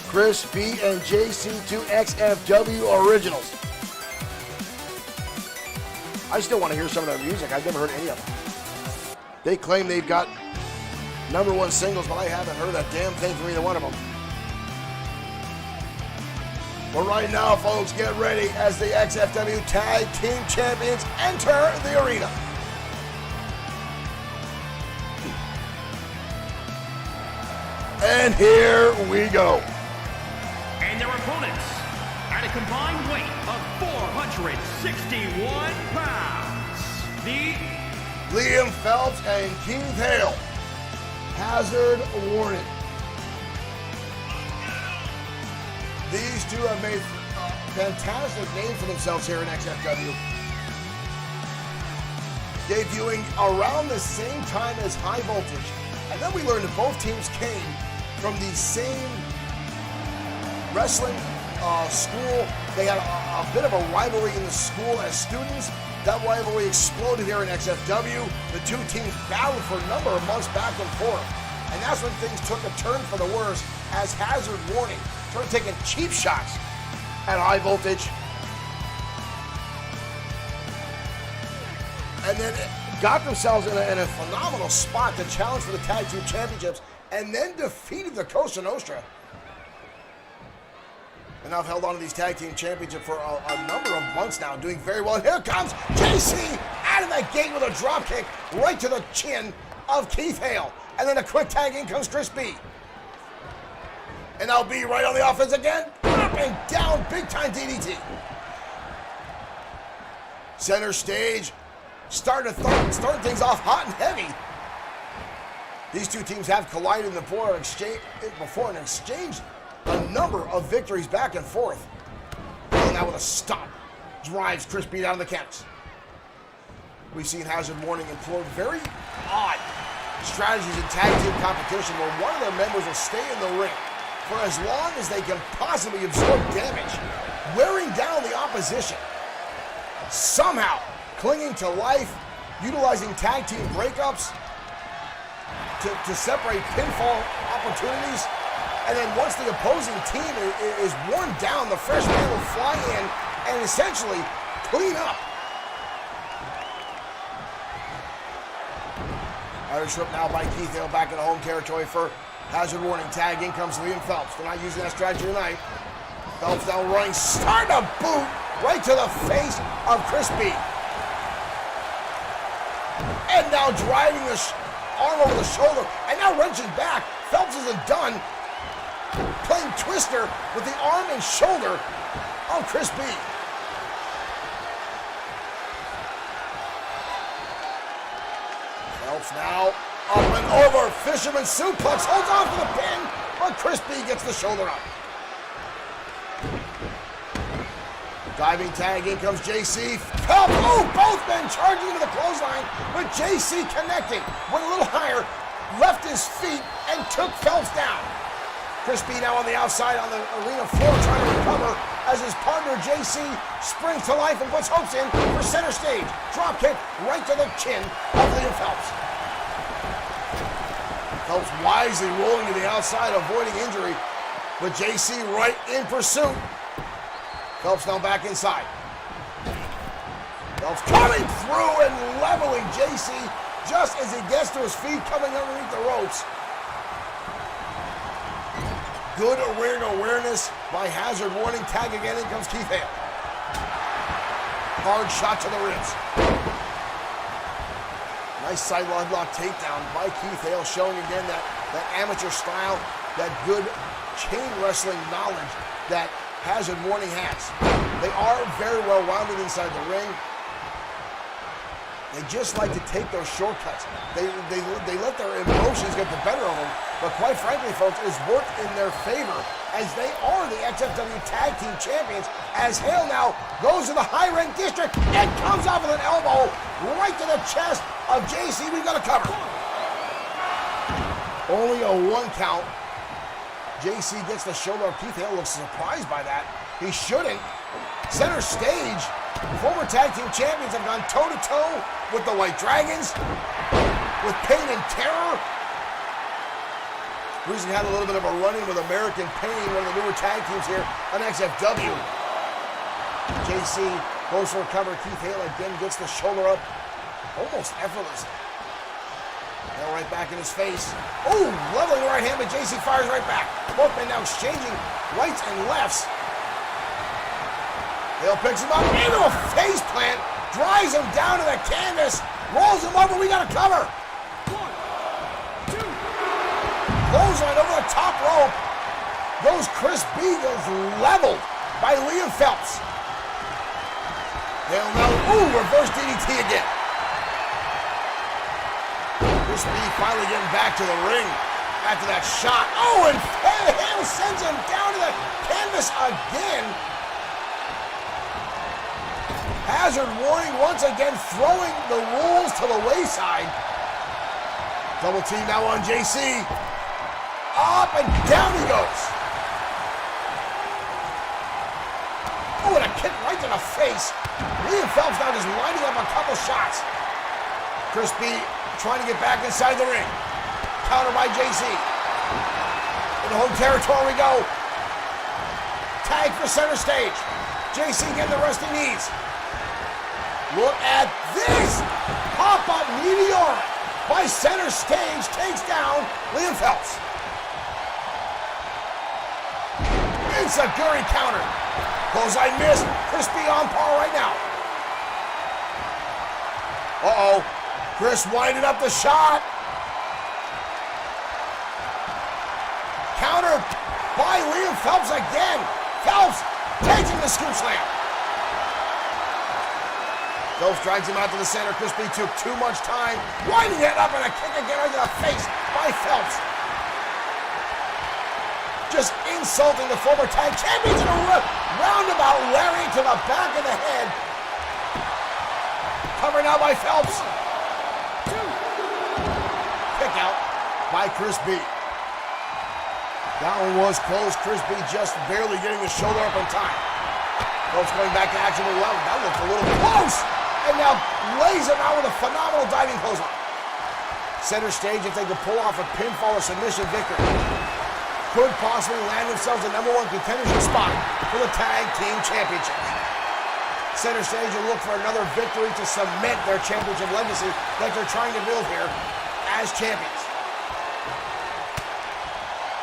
[SPEAKER 1] Chris B and JC2 XFW Originals. I still want to hear some of their music. I've never heard any of them. They claim they've got #1 singles, but I haven't heard a damn thing from either one of them. But right now, folks, get ready as the XFW Tag Team Champions enter the arena. And here we go.
[SPEAKER 2] And their opponents, at a combined weight of 461 pounds,
[SPEAKER 1] Liam Phelps and Keith Hale. Hazard warning. These two have made a fantastic name for themselves here in XFW. Debuting around the same time as High Voltage. And then we learned that both teams came from the same wrestling school. They had a bit of a rivalry in the school as students. That rivalry exploded here in XFW. The two teams battled for a number of months back and forth. And that's when things took a turn for the worse as Hazard Warning started taking cheap shots at High Voltage. And then got themselves in a phenomenal spot to challenge for the Tag Team Championships and then defeated the Cosa Nostra. And I've held on to these Tag Team Championships for a number of months now, doing very well. And here comes JC out of that gate with a drop kick right to the chin of Keith Hale. And then a quick tag, in comes Chris B. And now B right on the offense again. Up and down, big time DDT. Center stage, starting things off hot and heavy. These two teams have collided before and exchanged a number of victories back and forth. And now with a stop, drives Chris B down the canvas. We've seen Hazard Warning employ very odd strategies in tag team competition where one of their members will stay in the ring for as long as they can possibly absorb damage, wearing down the opposition. Somehow clinging to life, utilizing tag team breakups to separate pinfall opportunities. And then once the opposing team is worn down, the fresh man will fly in and essentially clean up. Irish whip now by Keith Hale back in home territory for Hazard Warning. Tag, in comes Liam Phelps. They're not using that strategy tonight. Phelps now running, starting a boot right to the face of Chris B. And now driving the arm over the shoulder, and now wrenching back. Phelps isn't done. Playing Twister with the arm and shoulder of Chris B. Phelps now up and over, fisherman suplex, holds on for the pin, but Chris B gets the shoulder up. Diving tag, in comes JC. Phelps, both men charging into the clothesline, with JC connecting, went a little higher, left his feet, and took Phelps down. Chris B now on the outside on the arena floor trying to recover as his partner JC springs to life and puts hopes in for center stage. Drop kick right to the chin of Liam Phelps. Phelps wisely rolling to the outside, avoiding injury, but JC right in pursuit. Phelps now back inside. Phelps coming through and leveling JC just as he gets to his feet, coming underneath the ropes. Good ring awareness by Hazard Warning. Tag again, in comes Keith Hale. Hard shot to the ribs. Nice side block takedown by Keith Hale, showing again that amateur style, that good chain wrestling knowledge that Hazard Warning has. They are very well rounded inside the ring. They just like to take those shortcuts. They let their emotions get the better of them. But quite frankly, folks, it's worked in their favor as they are the XFW Tag Team Champions, as Hale now goes to the high-ranked district and comes off with an elbow right to the chest of JC. We've got a cover. Only a 1 count. JC gets the shoulder. Keith Hale looks surprised by that. He shouldn't. Center stage, former Tag Team Champions have gone toe-to-toe with the White Dragons, with Pain and Terror. Recently had a little bit of a run-in with American Pain, one of the newer tag teams here on XFW. JC goes for a cover. Keith Hale again gets the shoulder up, almost effortlessly. Hale right back in his face. Leveling right hand, but JC fires right back. Both men now exchanging rights and lefts. Hale picks him up into a face plant, drives him down to the canvas, rolls him over. We got a cover. Clothesline over the top rope. Goes Chris B, goes leveled by Liam Phelps. Hale now, ooh, reverse DDT again. Crispy finally getting back to the ring after that shot. Oh, and Hale sends him down to the canvas again. Hazard warning once again, throwing the rules to the wayside. Double team now on JC. Up and down he goes. Oh, and a kick right to the face. Liam Phelps now just lining up a couple shots. Crispy trying to get back inside the ring. Counter by JC. In the home territory we go. Tag for center stage. JC getting the rest he needs. Look at this! Pop-up meteor by center stage takes down Liam Phelps. Enziguri counter. Bullseye missed. Crispy on par right now. Uh-oh. Chris winding up the shot. Counter by Liam Phelps again. Phelps taking the scoop slam. Phelps drags him out to the center. Crispy took too much time. Winding it up and a kick again right to the face by Phelps. Just insulting the former tag champions in a roundabout lariat to the back of the head. Covered now by Phelps. Kick out by Crispy. That one was close. Crispy just barely getting the shoulder up in time. Phelps going back to action with 11. That looked a little close. And now lays him out with a phenomenal diving clothesline. Center stage, if they could pull off a pinfall or submission victory, could possibly land themselves a #1 contendership spot for the Tag Team Championship. Center stage will look for another victory to cement their championship legacy that they're trying to build here as champions.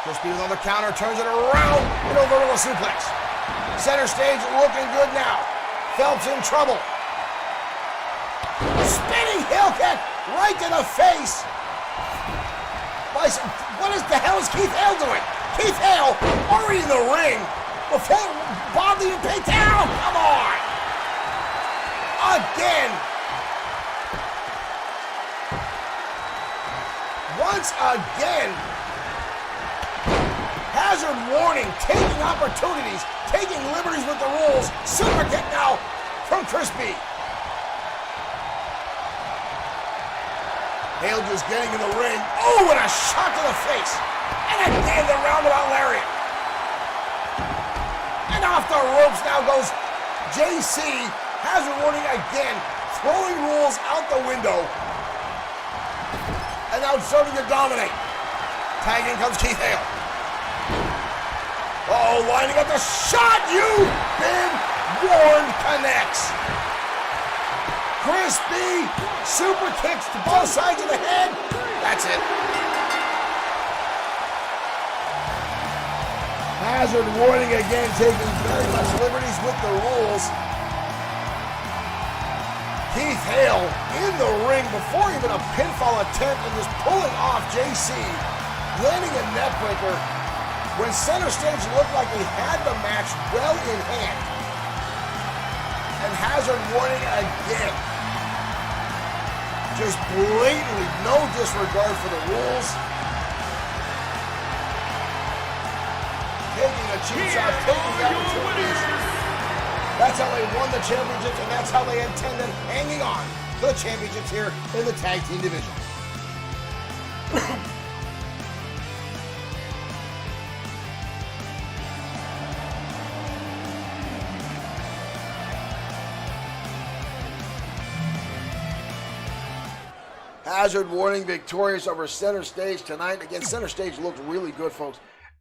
[SPEAKER 1] Crispy with another counter, turns it around into a vertical suplex. Center stage looking good now. Phelps in trouble. Spinning heel kick right to the face. What the hell is Keith Hale doing? Keith Hale already in the ring before Bob even paid down. Come on. Again. Once again. Hazard warning, taking opportunities, taking liberties with the rules. Super kick now from Crispy. Hale just getting in the ring. Oh, and a shot to the face. And again, the roundabout lariat. And off the ropes now goes JC. Hazard warning again. Throwing rules out the window. And now starting to dominate. Tag in comes Keith Hale. Oh, lining up the shot. You've been warned connects. Crispy super kicks to both sides of the head. That's it. Hazard warning again, taking very much liberties with the rules. Keith Hale in the ring before even a pinfall attempt and just pulling off JC, landing a neckbreaker when center stage looked like he had the match well in hand. And Hazard warning again. Just blatantly no disregard for the rules. Taking a cheap shot, taking the opportunities. That's how they won the championships, and that's how they intended hanging on to the championships here in the tag team division. Hazard warning victorious over center stage tonight. Again, center stage looked really good, folks.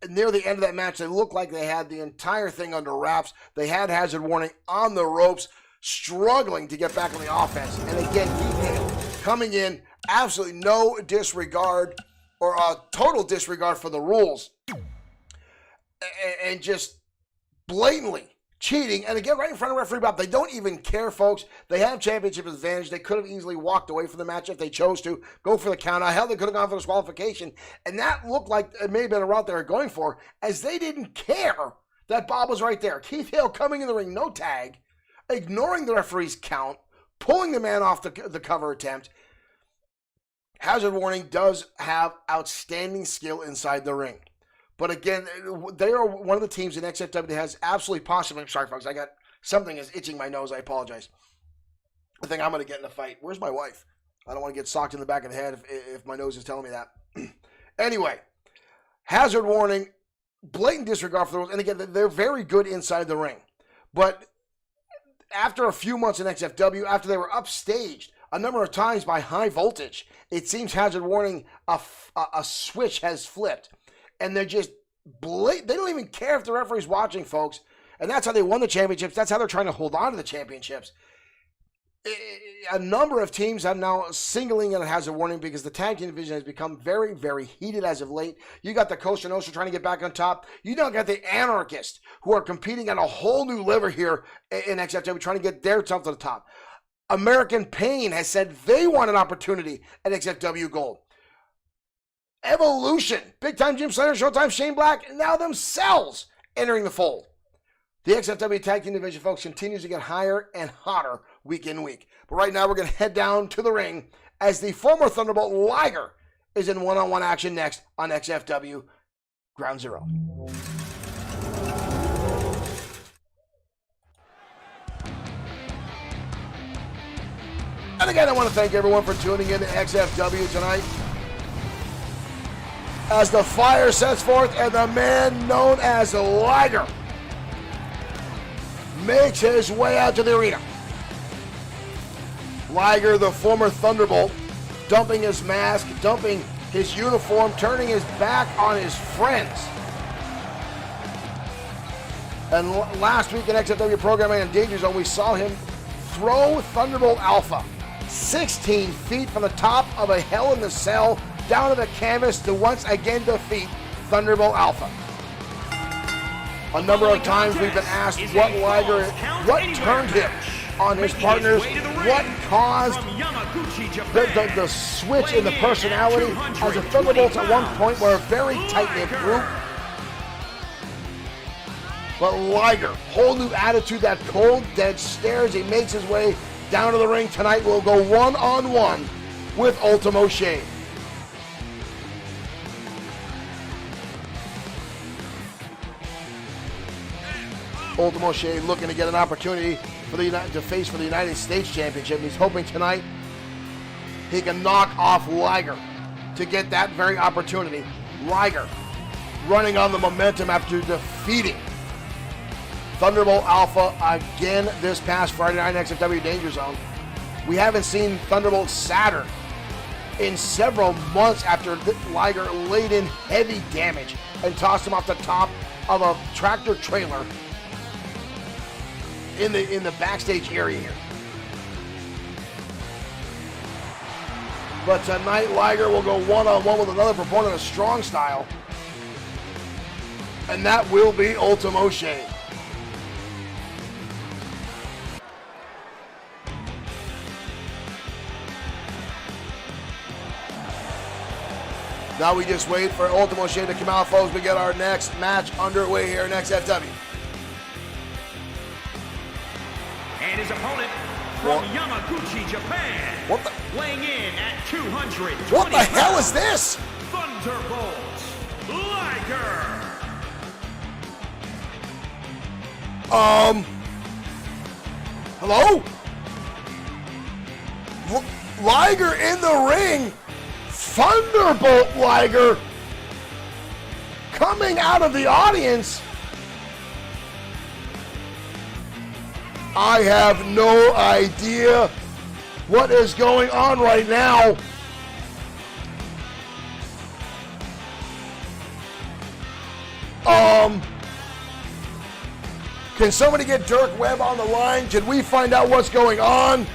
[SPEAKER 1] Near the end of that match, they looked like they had the entire thing under wraps. They had Hazard warning on the ropes, struggling to get back on the offense. And again, Keith Hale coming in, absolutely no disregard or total disregard for the rules. And just blatantly cheating, and again, right in front of referee Bob. They don't even care, folks. They have championship advantage. They could have easily walked away from the match if they chose to. Go for the count out. Hell, they could have gone for disqualification. And that looked like it may have been a route they were going for, as they didn't care That Bob was right there. Keith Hale coming in the ring, no tag, ignoring the referee's count, pulling the man off the cover attempt. Hazard Warning does have outstanding skill inside the ring. But again, they are one of the teams in XFW that has absolutely possibly, sorry folks, I got something is itching my nose, I apologize. I think I'm going to get in a fight. Where's my wife? I don't want to get socked in the back of the head if my nose is telling me that. Anyway, Hazard Warning, blatant disregard for the rules. And again, they're very good inside the ring. But after a few months in XFW, after they were upstaged a number of times by High Voltage, it seems Hazard Warning, a switch has flipped. And they're just they don't even care if the referee's watching, folks. And that's how they won the championships. That's how they're trying to hold on to the championships. A number of teams are now singling out Hazard Warning because the tag team division has become very, very heated as of late. You got the Costa Nostra trying to get back on top. You now got the Anarchists who are competing at a whole new level here in XFW, trying to get their top to the top. American Pain has said they want an opportunity at XFW Gold. Evolution, Big Time Jim Slater, Showtime Shane Black, and now themselves entering the fold. The XFW Tag Team Division, folks, continues to get higher and hotter week in week. But right now, we're going to head down to the ring as the former Thunderbolt Liger is in one-on-one action next on XFW Ground Zero. And again, I want to thank everyone for tuning in to XFW tonight. As the fire sets forth and the man known as Liger makes his way out to the arena. Liger, the former Thunderbolt, dumping his mask, dumping his uniform, turning his back on his friends. And last week in XFW Programming and Danger Zone, we saw him throw Thunderbolt Alpha 16 feet from the top of a Hell in the Cell down to the canvas to once again defeat Thunderbolt Alpha. A number of times we've been asked what turned him on his partners, what caused the switch in the personality, as the Thunderbolts at one point were a very tight-knit group. But Liger, whole new attitude, that cold, dead stare as he makes his way down to the ring tonight. Will go one-on-one with Ultimo Shade. Ultimo Shade looking to get an opportunity for to face for the United States Championship. He's hoping tonight he can knock off Liger to get that very opportunity. Liger running on the momentum after defeating Thunderbolt Alpha again this past Friday night in XFW Danger Zone. We haven't seen Thunderbolt Saturn in several months after Liger laid in heavy damage and tossed him off the top of a tractor trailer in the backstage area here. But tonight, Liger will go one-on-one with another proponent of strong style, and that will be Ultimo Shade. Now we just wait for Ultimo Shade to come out, folks. We get our next match underway here in XFW.
[SPEAKER 2] And his opponent from Yamaguchi, Japan, weighing in at 220
[SPEAKER 1] What the hell is this?
[SPEAKER 2] Thunderbolt Liger.
[SPEAKER 1] Hello? Liger in the ring. Thunderbolt Liger coming out of the audience. I have no idea what is going on right now. Can somebody get Dirk Webb on the line? Can we find out what's going on?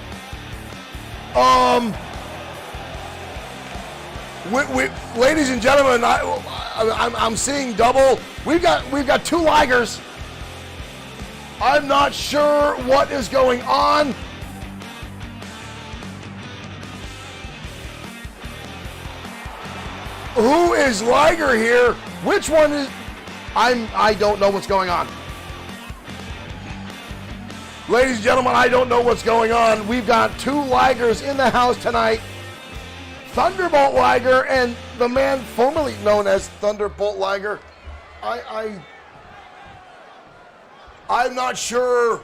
[SPEAKER 1] Ladies and gentlemen, I'm seeing double. We've got two Ligers. I'm not sure what is going on. Who is Liger here? Which one is? I don't know what's going on. Ladies and gentlemen, I don't know what's going on. We've got two Ligers in the house tonight. Thunderbolt Liger and the man formerly known as Thunderbolt Liger. I'm not sure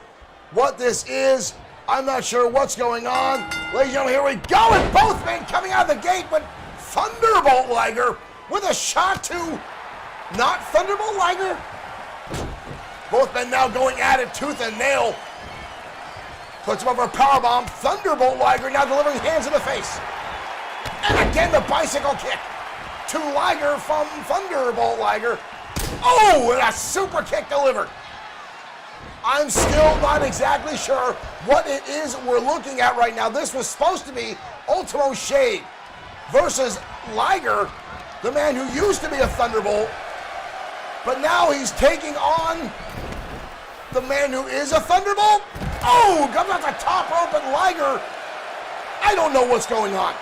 [SPEAKER 1] what this is. I'm not sure what's going on. Ladies and gentlemen, here we go. And both men coming out of the gate, but Thunderbolt Liger with a shot to not Thunderbolt Liger. Both men now going at it tooth and nail. Puts him over a powerbomb. Thunderbolt Liger now delivering hands in the face. And again, the bicycle kick to Liger from Thunderbolt Liger. Oh, and a super kick delivered. I'm still not exactly sure what it is we're looking at right now. This was supposed to be Ultimo Shade versus Liger, the man who used to be a Thunderbolt, but now he's taking on the man who is a Thunderbolt. Oh, comes off the top rope, and Liger, I don't know what's going on.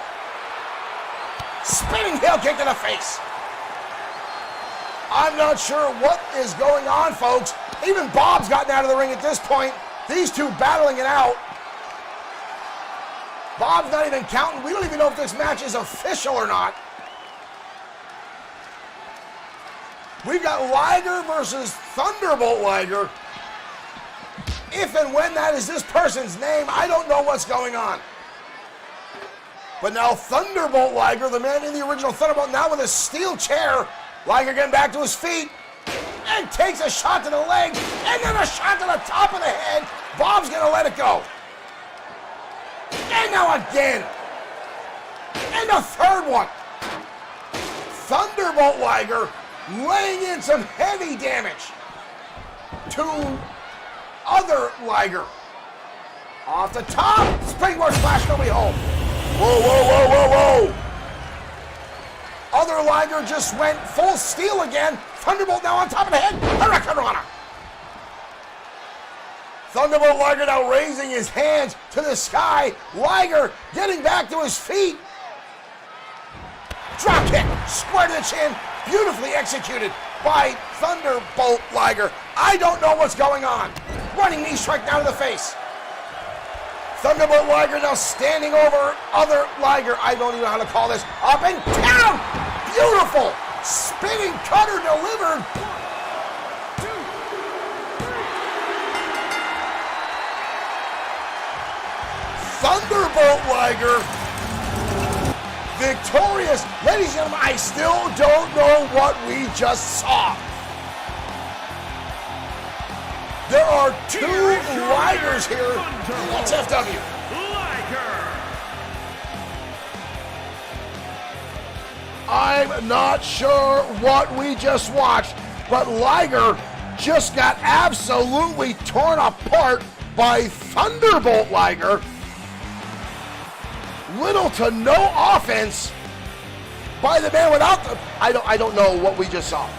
[SPEAKER 1] Spinning heel kick to the face. I'm not sure what is going on, folks. Even Bob's gotten out of the ring at this point. These two battling it out. Bob's not even counting. We don't even know if this match is official or not. We've got Liger versus Thunderbolt Liger. If and when that is this person's name, I don't know what's going on. But now Thunderbolt Liger, the man in the original Thunderbolt, now with a steel chair. Liger getting back to his feet and takes a shot to the leg and then a shot to the top of the head. Bob's gonna let it go. And now again. And a third one. Thunderbolt Liger laying in some heavy damage to other Liger. Off the top, springboard splash, nobody home. Whoa, whoa, whoa, whoa, whoa. Other Liger just went full steel again. Thunderbolt now on top of the head. Hurricanrana. Thunderbolt Liger now raising his hands to the sky. Liger getting back to his feet. Drop kick, square to the chin. Beautifully executed by Thunderbolt Liger. I don't know what's going on. Running knee strike down to the face. Thunderbolt Liger now standing over other Liger. I don't even know how to call this. Up and down. Beautiful. Spinning cutter delivered.
[SPEAKER 2] 1, 2, 3.
[SPEAKER 1] Thunderbolt Liger victorious. Ladies and gentlemen, I still don't know what we just saw. There are two Ligers here in XFW.
[SPEAKER 2] Liger.
[SPEAKER 1] I'm not sure what we just watched, but Liger just got absolutely torn apart by Thunderbolt Liger. Little to no offense by the man without the... I don't know what we just saw.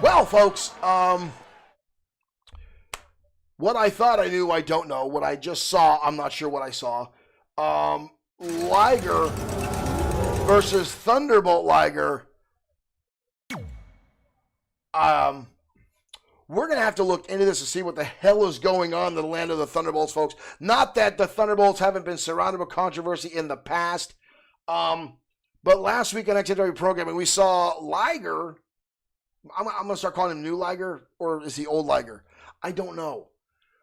[SPEAKER 1] Well, folks, what I thought I knew, I don't know. What I just saw, I'm not sure what I saw. Liger versus Thunderbolt Liger. We're going to have to look into this to see what the hell is going on in the land of the Thunderbolts, folks. Not that the Thunderbolts haven't been surrounded with controversy in the past. But last week on XFW Programming, we saw Liger. I'm going to start calling him New Liger, or is he Old Liger? I don't know.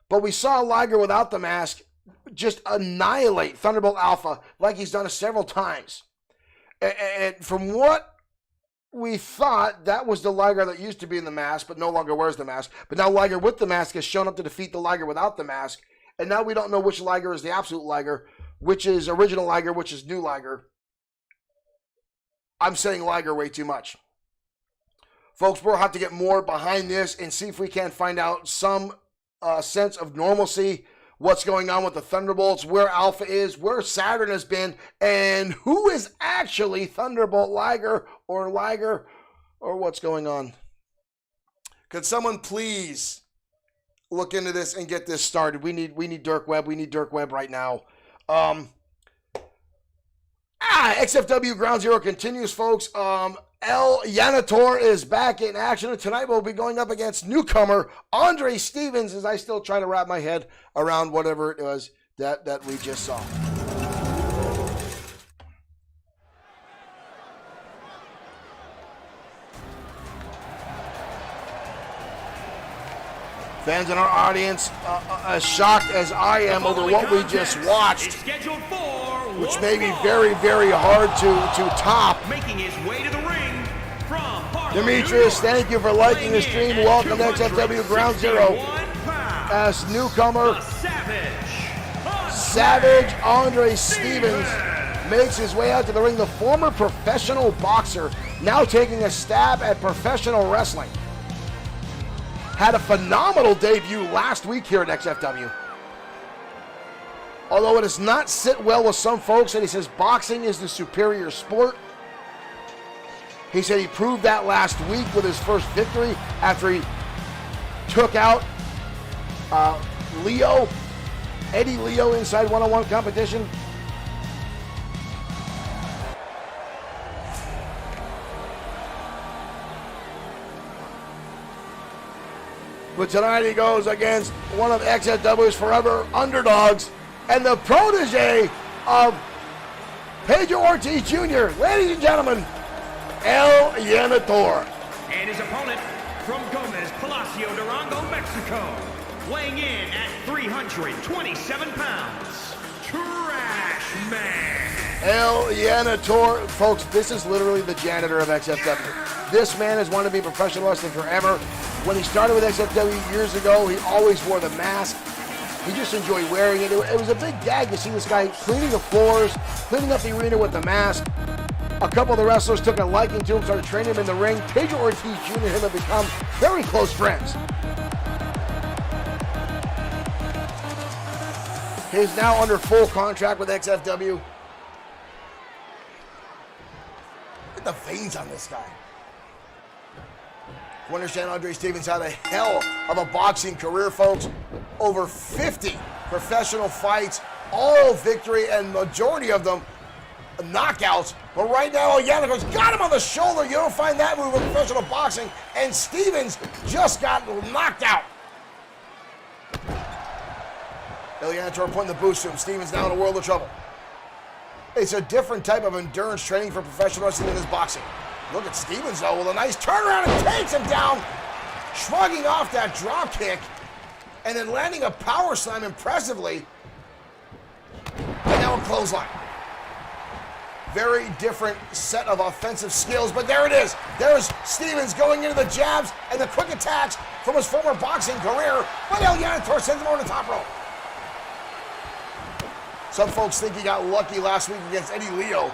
[SPEAKER 1] But we saw Liger without the mask just annihilate Thunderbolt Alpha like he's done it several times. And from what we thought, that was the Liger that used to be in the mask, but no longer wears the mask. But now Liger with the mask has shown up to defeat the Liger without the mask. And now we don't know which Liger is the absolute Liger, which is original Liger, which is new Liger. I'm saying Liger way too much. Folks, we'll have to get more behind this and see if we can find out some sense of normalcy, what's going on with the Thunderbolts, where Alpha is, where Saturn has been, and who is actually Thunderbolt Liger, or what's going on. Could someone please look into this and get this started. We need Dirk Webb. We need Dirk Webb right now. XFW Ground Zero continues, folks. El Yanator is back in action. Tonight we'll be going up against newcomer Andre Stevens, as I still try to wrap my head around whatever it was that we just saw. Fans in our audience as shocked as I am over what we just watched, which may be very, very hard to top.
[SPEAKER 2] Making his way to the ring from
[SPEAKER 1] Demetrius, thank you for liking the stream. Welcome to XFW Ground Zero as newcomer Savage Andre Stevens makes his way out to the ring. The former professional boxer now taking a stab at professional wrestling. Had a phenomenal debut last week here at XFW. Although it does not sit well with some folks, and he says boxing is the superior sport. He said he proved that last week with his first victory after he took out Eddie Leo inside one-on-one competition. But tonight he goes against one of XFW's forever underdogs and the protege of Pedro Ortiz Jr. Ladies and gentlemen, El Yanator.
[SPEAKER 2] And his opponent from Gomez Palacio, Durango, Mexico, weighing in at 327 pounds, Trash Man.
[SPEAKER 1] El Yanator, folks, this is literally the janitor of XFW. This man has wanted to be professional wrestling forever. When he started with XFW years ago, he always wore the mask. He just enjoyed wearing it. It was a big gag to see this guy cleaning the floors, cleaning up the arena with the mask. A couple of the wrestlers took a liking to him, started training him in the ring. Pedro Ortiz Jr. and him have become very close friends. He's now under full contract with XFW. Look at the veins on this guy. You understand Andre Stevens had a hell of a boxing career, folks. Over 50 professional fights, all victory, and majority of them knockouts. But right now, Yanator's got him on the shoulder. You don't find that move in professional boxing. And Stevens just got knocked out. El Yanator putting the boost to him. Stevens now in a world of trouble. It's a different type of endurance training for professional wrestling than this boxing. Look at Stevens, though, with a nice turnaround and takes him down, shrugging off that drop kick, and then landing a power slam impressively. And now a clothesline. Very different set of offensive skills, but there it is. There's Stevens going into the jabs and the quick attacks from his former boxing career, but El Yanator sends him over the top rope. Some folks think he got lucky last week against Eddie Leo,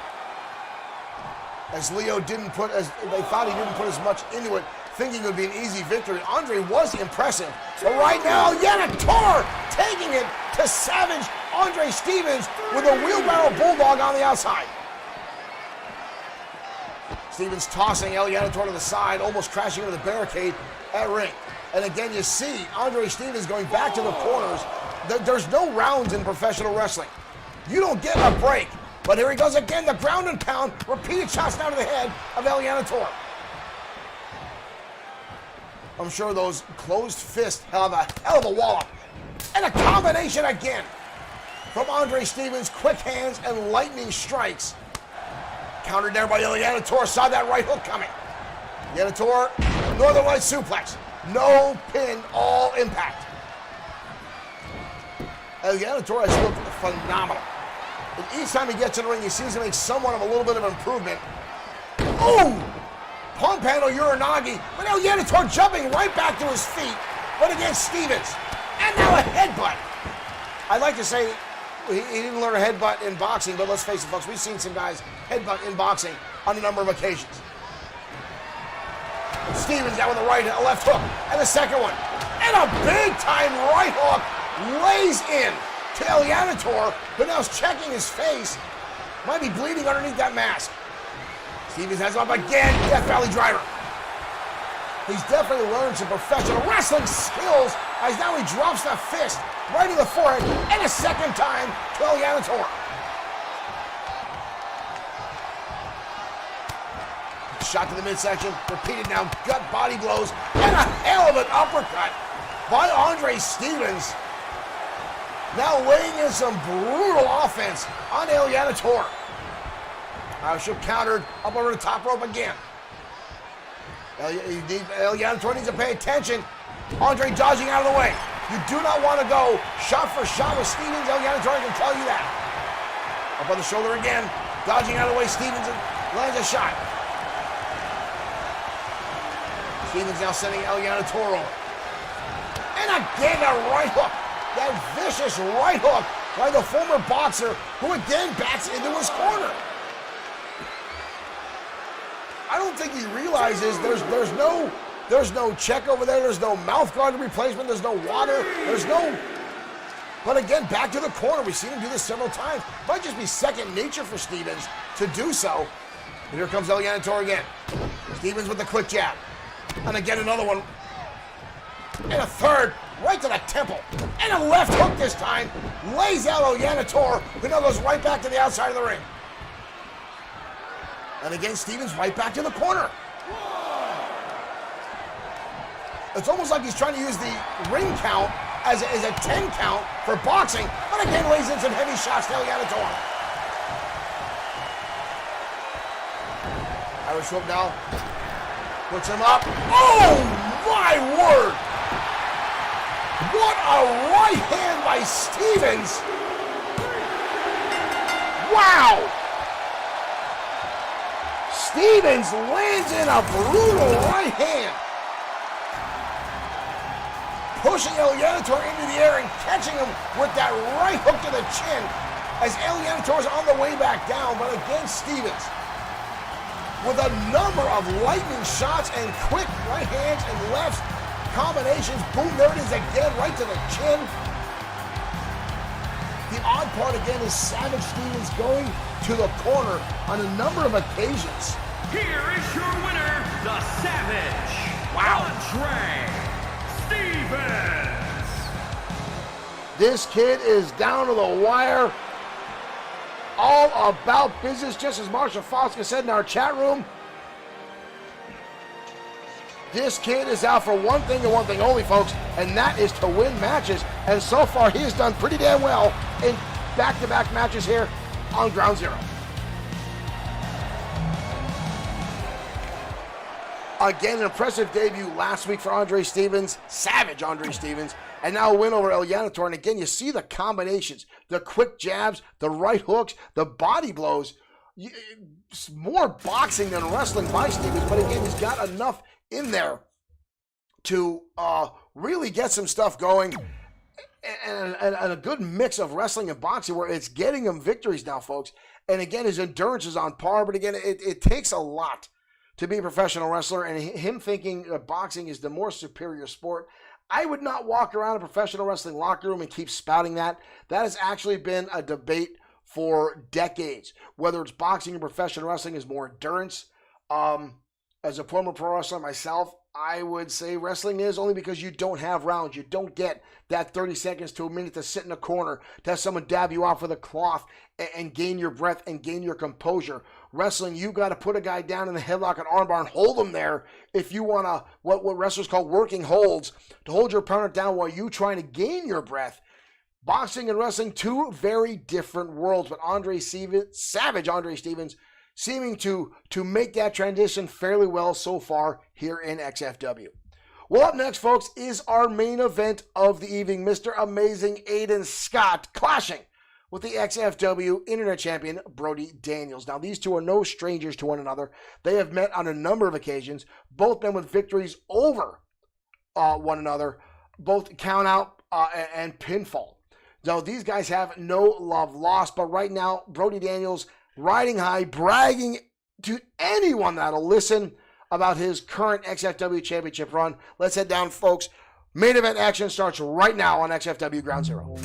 [SPEAKER 1] as Leo didn't put as they thought he didn't put as much into it, thinking it would be an easy victory. Andre was impressive, but right now Yanator taking it to Savage Andre Stevens with a wheelbarrow bulldog on the outside. Stevens tossing El Yanator to the side, almost crashing into the barricade at ring. And again, you see Andre Stevens going back to the corners. There's no rounds in professional wrestling. You don't get a break. But here he goes again, the ground and pound, repeated shots down to the head of El Yanator. I'm sure those closed fists have a hell of a wallop. And a combination again from Andre Stevens, quick hands and lightning strikes. Countered there by El Yanator, saw that right hook coming. Yanator, Northern Lights suplex. No pin, all impact. El Yanator has looked phenomenal. And each time he gets in the ring, he seems to make somewhat of a little bit of improvement. Oh! Pump handle Uranagi, but now Yanator jumping right back to his feet, but against Stevens. And now a headbutt. I'd like to say he didn't learn a headbutt in boxing, but let's face it, folks, we've seen some guys headbutt in boxing on a number of occasions. Stevens down with a left hook, and the second one. And a big-time right hook lays in to El Yanator, but now is checking his face. Might be bleeding underneath that mask. Stevens has him up again, Death Valley Driver. He's definitely learned some professional wrestling skills as now he drops the fist right in the forehead, and a second time to El Yanitor. Shot to the midsection, repeated now, gut body blows, and a hell of an uppercut by Andre Stevens. Now laying in some brutal offense on El Yanitor. Shook countered up over the top rope again. El Yanitor needs to pay attention. Andre dodging out of the way. You do not want to go shot for shot with Stevens. El Yanitor can tell you that. Up on the shoulder again. Dodging out of the way. Stevens lands a shot. Stevens now sending El Yanitor over. And again a right hook. That vicious right hook by the former boxer who again backs into his corner. I don't think he realizes there's no check over there. There's no mouth guard replacement. There's no water. There's no. But again, back to the corner. We've seen him do this several times. Might just be second nature for Stevens to do so. And here comes El Yanitor again. Stevens with the quick jab. And again another one. And a third right to the temple. And a left hook this time. Lays out El Yanitor, who now goes right back to the outside of the ring. And again, Stevens right back to the corner. It's almost like he's trying to use the ring count as a 10 count for boxing, but again lays in some heavy shots to El Yanitor. Irish whip now. Puts him up. Oh my word! What a right hand by Stevens! Wow! Stevens lands in a brutal right hand. Pushing El Yanitor into the air and catching him with that right hook to the chin as El Yanitor is on the way back down, but again Stevens with a number of lightning shots and quick right hands and lefts combinations. Boom, there it is again, right to the chin. The odd part again is Savage Stevens going to the corner on a number of occasions.
[SPEAKER 2] Here is your winner, the Savage, Andre Stevens.
[SPEAKER 1] This kid is down to the wire. All about business, just as Marsha Foska said in our chat room. This kid is out for one thing and one thing only, folks, and that is to win matches. And so far, he has done pretty damn well in back-to-back matches here on Ground Zero. Again, an impressive debut last week for Andre Stevens, Savage Andre Stevens, and now a win over El Yanitor. And again, you see the combinations, the quick jabs, the right hooks, the body blows. It's more boxing than wrestling by Stevens, but again, he's got enough in there to really get some stuff going, and a good mix of wrestling and boxing where it's getting him victories now, folks. And again, his endurance is on par, but again, it takes a lot to be a professional wrestler, and him thinking boxing is the more superior sport. I would not walk around a professional wrestling locker room and keep spouting that. That has actually been a debate for decades. Whether it's boxing or professional wrestling is more endurance. As a former pro wrestler myself, I would say wrestling is, only because you don't have rounds. You don't get that 30 seconds to a minute to sit in a corner, to have someone dab you off with a cloth and gain your breath and gain your composure. Wrestling, you got to put a guy down in the headlock and armbar and hold him there if you want to, what wrestlers call working holds, to hold your opponent down while you trying to gain your breath. Boxing and wrestling, two very different worlds, but Savage Andre Stevens seeming to make that transition fairly well so far here in XFW. Well, up next, folks, is our main event of the evening. Mr. Amazing Aiden Scott clashing with the XFW Internet Champion, Brody Daniels. Now, these two are no strangers to one another. They have met on a number of occasions, both men with victories over one another, both count out and pinfall. Now, these guys have no love lost, but right now, Brody Daniels riding high, bragging to anyone that'll listen about his current XFW Championship run. Let's head down, folks. Main event action starts right now on XFW Ground Zero.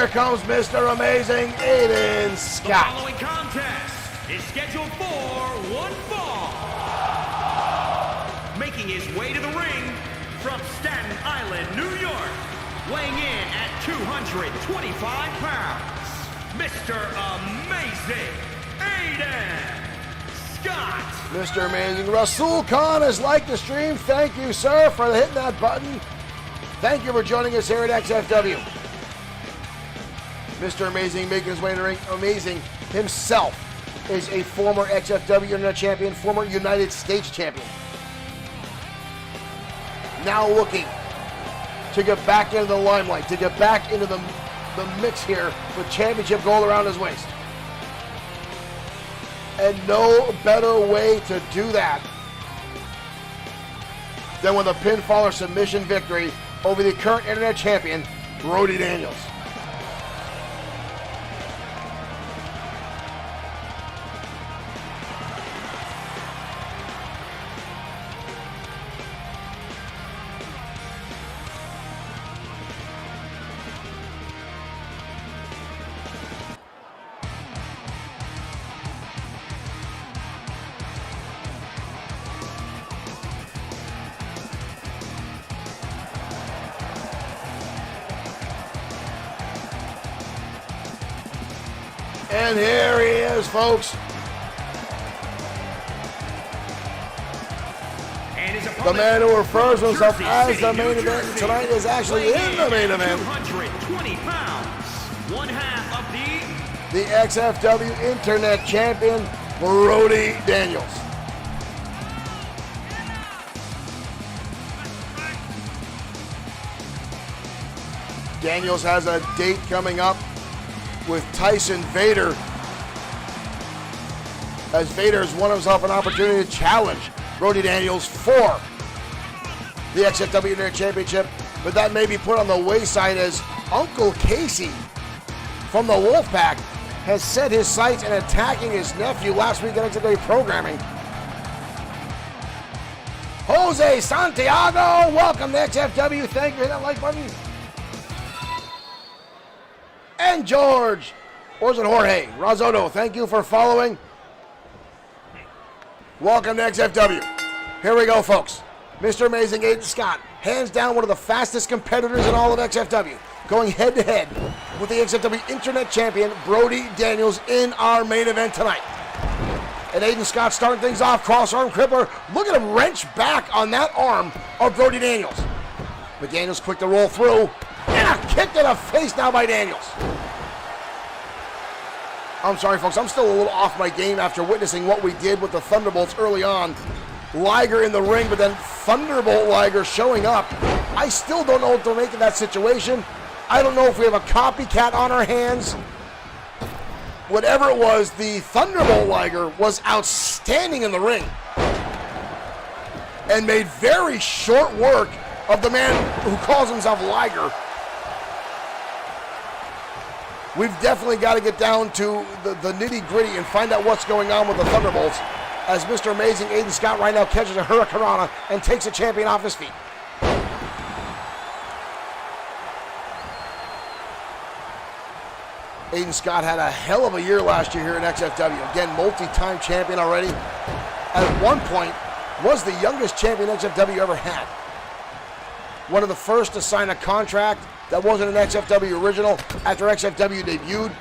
[SPEAKER 1] here comes Mr. Amazing Aiden
[SPEAKER 2] The
[SPEAKER 1] Scott.
[SPEAKER 2] following contest is scheduled for one fall. Making his way to the ring from Staten Island, New York, weighing in at 225 pounds, Mr. Amazing Aiden Scott.
[SPEAKER 1] Mr. Amazing Rasul Khan has liked the stream. Thank you, sir, for hitting that button. Thank you for joining us here at XFW. Mr. Amazing making his way in the ring. Amazing himself is a former XFW Internet Champion, former United States Champion. Now looking to get back into the limelight, to get back into the mix here with championship gold around his waist. And no better way to do that than with a pinfall or submission victory over the current Internet Champion, Brody Daniels. And here he is, folks.
[SPEAKER 2] And his
[SPEAKER 1] The
[SPEAKER 2] opponent,
[SPEAKER 1] man who refers to himself
[SPEAKER 2] Jersey
[SPEAKER 1] as
[SPEAKER 2] City,
[SPEAKER 1] the main
[SPEAKER 2] New
[SPEAKER 1] event
[SPEAKER 2] Jersey,
[SPEAKER 1] tonight is actually
[SPEAKER 2] weighing
[SPEAKER 1] in the main event.
[SPEAKER 2] 220 pounds, one half of
[SPEAKER 1] The XFW Internet Champion, Brody Daniels. Daniels has a date coming up with Tyson Vader, as Vader has won himself an opportunity to challenge Brody Daniels for the XFW Internet Championship, but that may be put on the wayside as Uncle Casey from the Wolfpack has set his sights and attacking his nephew last week on XFW Programming. Jose Santiago, welcome to XFW. Thank you for that like button. And George, or is it Jorge Razotto? Thank you for following. Welcome to XFW. Here we go, folks. Mr. Amazing Aiden Scott, hands down one of the fastest competitors in all of XFW, going head-to-head with the XFW Internet Champion, Brody Daniels, in our main event tonight. And Aiden Scott starting things off, cross-arm crippler. Look at him wrench back on that arm of Brody Daniels. But Daniels quick to roll through, and a kick to the face now by Daniels. I'm sorry, folks, I'm still a little off my game after witnessing what we did with the Thunderbolts early on. Liger in the ring, but then Thunderbolt Liger showing up. I still don't know what to make of that situation. I don't know if we have a copycat on our hands. Whatever it was, the Thunderbolt Liger was outstanding in the ring and made very short work of the man who calls himself Liger. We've definitely got to get down to the nitty-gritty and find out what's going on with the Thunderbolts, as Mr. Amazing Aiden Scott right now catches a Hurricanrana and takes the champion off his feet. Aiden Scott had a hell of a year last year here in XFW. Again, multi-time champion already. At one point, was the youngest champion XFW ever had. One of the first to sign a contract that wasn't an XFW original after XFW debuted.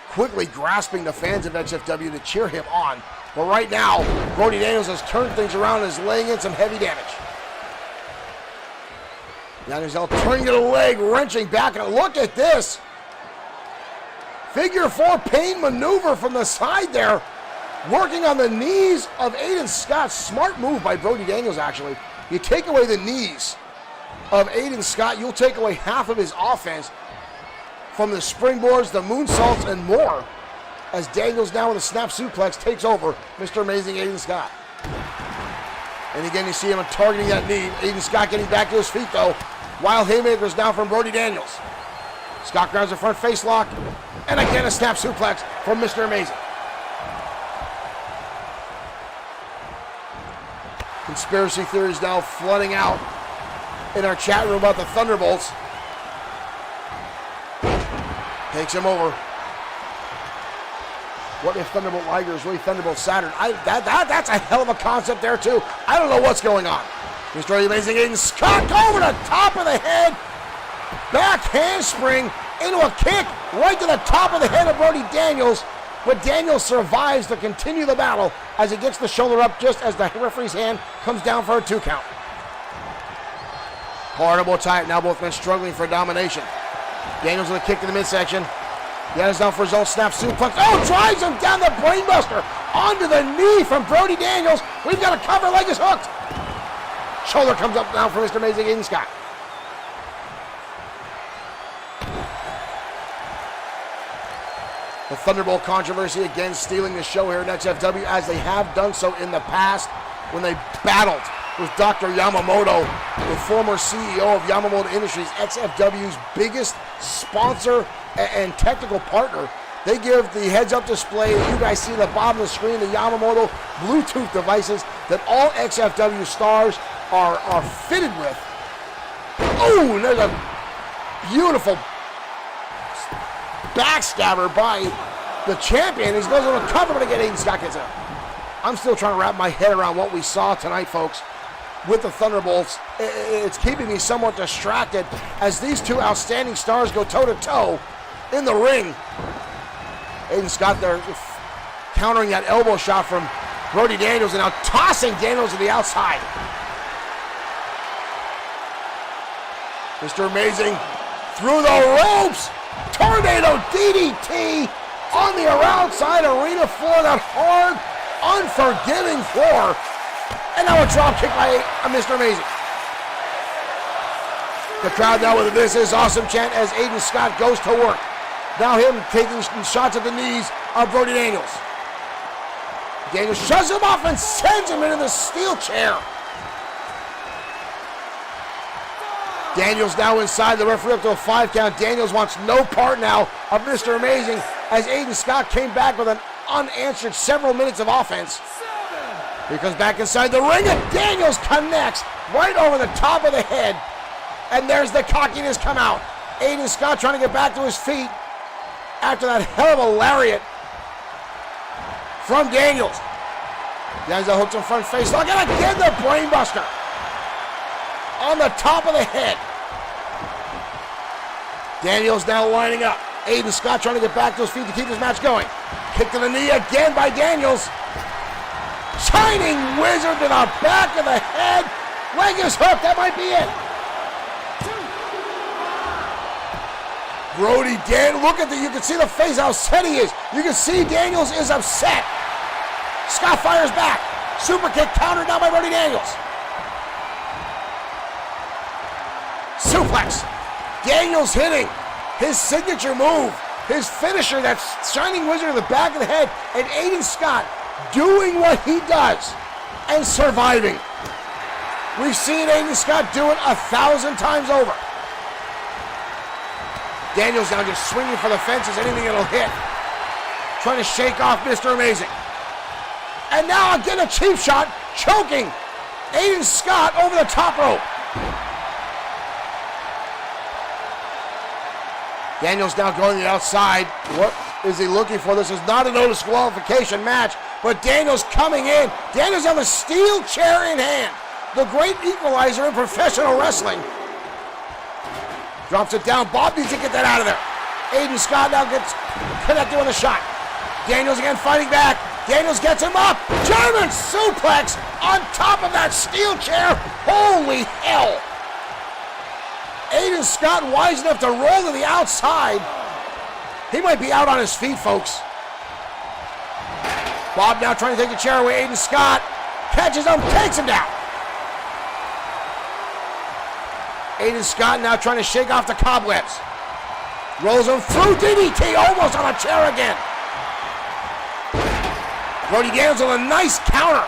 [SPEAKER 1] Quickly grasping the fans of XFW to cheer him on. But right now, Brody Daniels has turned things around and is laying in some heavy damage. Daniels turning to the leg, wrenching back. And look at this. Figure four pain maneuver from the side there. Working on the knees of Aiden Scott. Smart move by Brody Daniels, actually. You take away the knees of Aiden Scott, you'll take away half of his offense from the springboards, the moonsaults, and more, as Daniels now with a snap suplex takes over Mr. Amazing Aiden Scott. And again, you see him targeting that knee. Aiden Scott getting back to his feet, though. Wild haymakers now from Brody Daniels. Scott grabs the front face lock, and again a snap suplex from Mr. Amazing. Conspiracy theories now flooding out in our chat room about the Thunderbolts. Takes him over. What if Thunderbolt Liger is really Thunderbolt Saturn? That's a hell of a concept there, too. I don't know what's going on. Destroy the Amazing Aiden Scott over the top of the head. Back handspring into a kick right to the top of the head of Brody Daniels. But Daniels survives to continue the battle as he gets the shoulder up just as the referee's hand comes down for a 2 count. Horrible tie. Now both men struggling for domination. Daniels with a kick to the midsection. Daniels down for his own snap suplex. Oh, drives him down the brainbuster onto the knee from Brody Daniels. We've got a cover, leg is hooked. Shoulder comes up now for Mr. Amazing Aiden Scott. The Thunderbolt controversy again stealing the show here at XFW, as they have done so in the past when they battled with Dr. Yamamoto, the former CEO of Yamamoto Industries, XFW's biggest sponsor and technical partner. They give the heads-up display that you guys see at the bottom of the screen, the Yamamoto Bluetooth devices that all XFW stars are fitted with. Oh, and there's a beautiful backstabber by the champion. He's going to recover, but again, Aiden Scott gets it. I'm still trying to wrap my head around what we saw tonight, folks, with the Thunderbolts. It's keeping me somewhat distracted as these two outstanding stars go toe-to-toe in the ring. Aiden Scott there countering that elbow shot from Brody Daniels and now tossing Daniels to the outside. Mr. Amazing through the ropes. Tornado DDT on the outside arena floor, that hard, unforgiving floor. And now a drop kick by Mr. Amazing. The crowd now with "This is awesome" chant as Aiden Scott goes to work. Now him taking shots at the knees of Brody Daniels. Daniels shoves him off and sends him into the steel chair. Daniels now inside, the referee up to a 5 count. Daniels wants no part now of Mr. Amazing as Aiden Scott came back with an unanswered several minutes of offense. He comes back inside the ring and Daniels connects right over the top of the head. And there's the cockiness come out. Aiden Scott trying to get back to his feet after that hell of a lariat from Daniels. Daniels hooks him front face. Look at again, the brainbuster on the top of the head. Daniels now lining up. Aiden Scott trying to get back to his feet to keep this match going. Kick to the knee again by Daniels. Shining Wizard to the back of the head. Leg is hooked. That might be it. Brody Daniels, look at you can see the face, how upset he is. You can see Daniels is upset. Scott fires back. Super kick countered now by Brody Daniels. Suplex. Daniels hitting his signature move, his finisher, that Shining Wizard in the back of the head, and Aiden Scott doing what he does and surviving. We've seen Aiden Scott do it 1,000 times over. Daniels now just swinging for the fences, anything that'll hit. Trying to shake off Mr. Amazing. And now again a cheap shot, choking Aiden Scott over the top rope. Daniels now going to the outside. What is he looking for? This is not a no disqualification match, but Daniels coming in. Daniels on the steel chair in hand. The great equalizer in professional wrestling. Drops it down. Bob needs to get that out of there. Aiden Scott now gets connected with a shot. Daniels again fighting back. Daniels gets him up. German suplex on top of that steel chair. Holy hell. Aiden Scott wise enough to roll to the outside. He might be out on his feet, folks. Bob now trying to take the chair away. Aiden Scott catches him, takes him down. Aiden Scott now trying to shake off the cobwebs. Rolls him through DDT, almost on a chair again. Brody Daniels with a nice counter.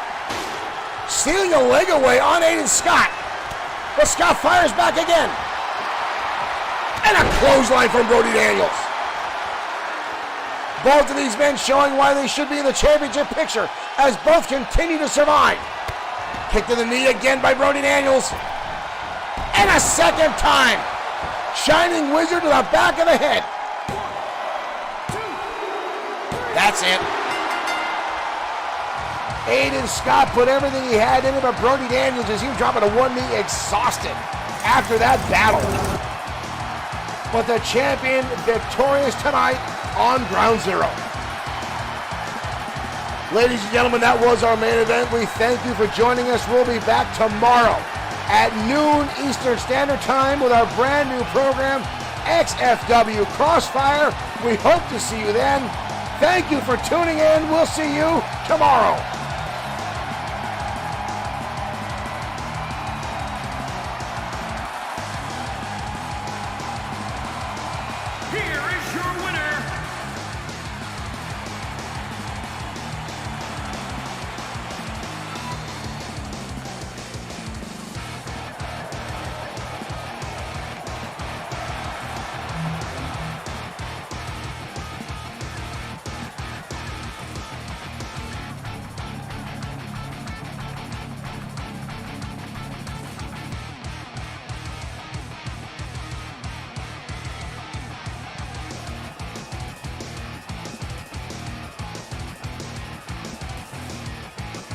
[SPEAKER 1] Stealing a leg away on Aiden Scott. But Scott fires back again. And a clothesline from Brody Daniels. Both of these men showing why they should be in the championship picture as both continue to survive. Kick to the knee again by Brody Daniels. And a second time. Shining Wizard to the back of the head. That's it. Aiden Scott put everything he had in it, but Brody Daniels, as he was dropping to one knee, exhausted after that battle. But the champion victorious tonight on Ground Zero. Ladies and gentlemen, that was our main event. We thank you for joining us. We'll be back tomorrow at noon Eastern Standard Time with our brand new program, XFW Crossfire. We hope to see you then. Thank you for tuning in. We'll see you tomorrow.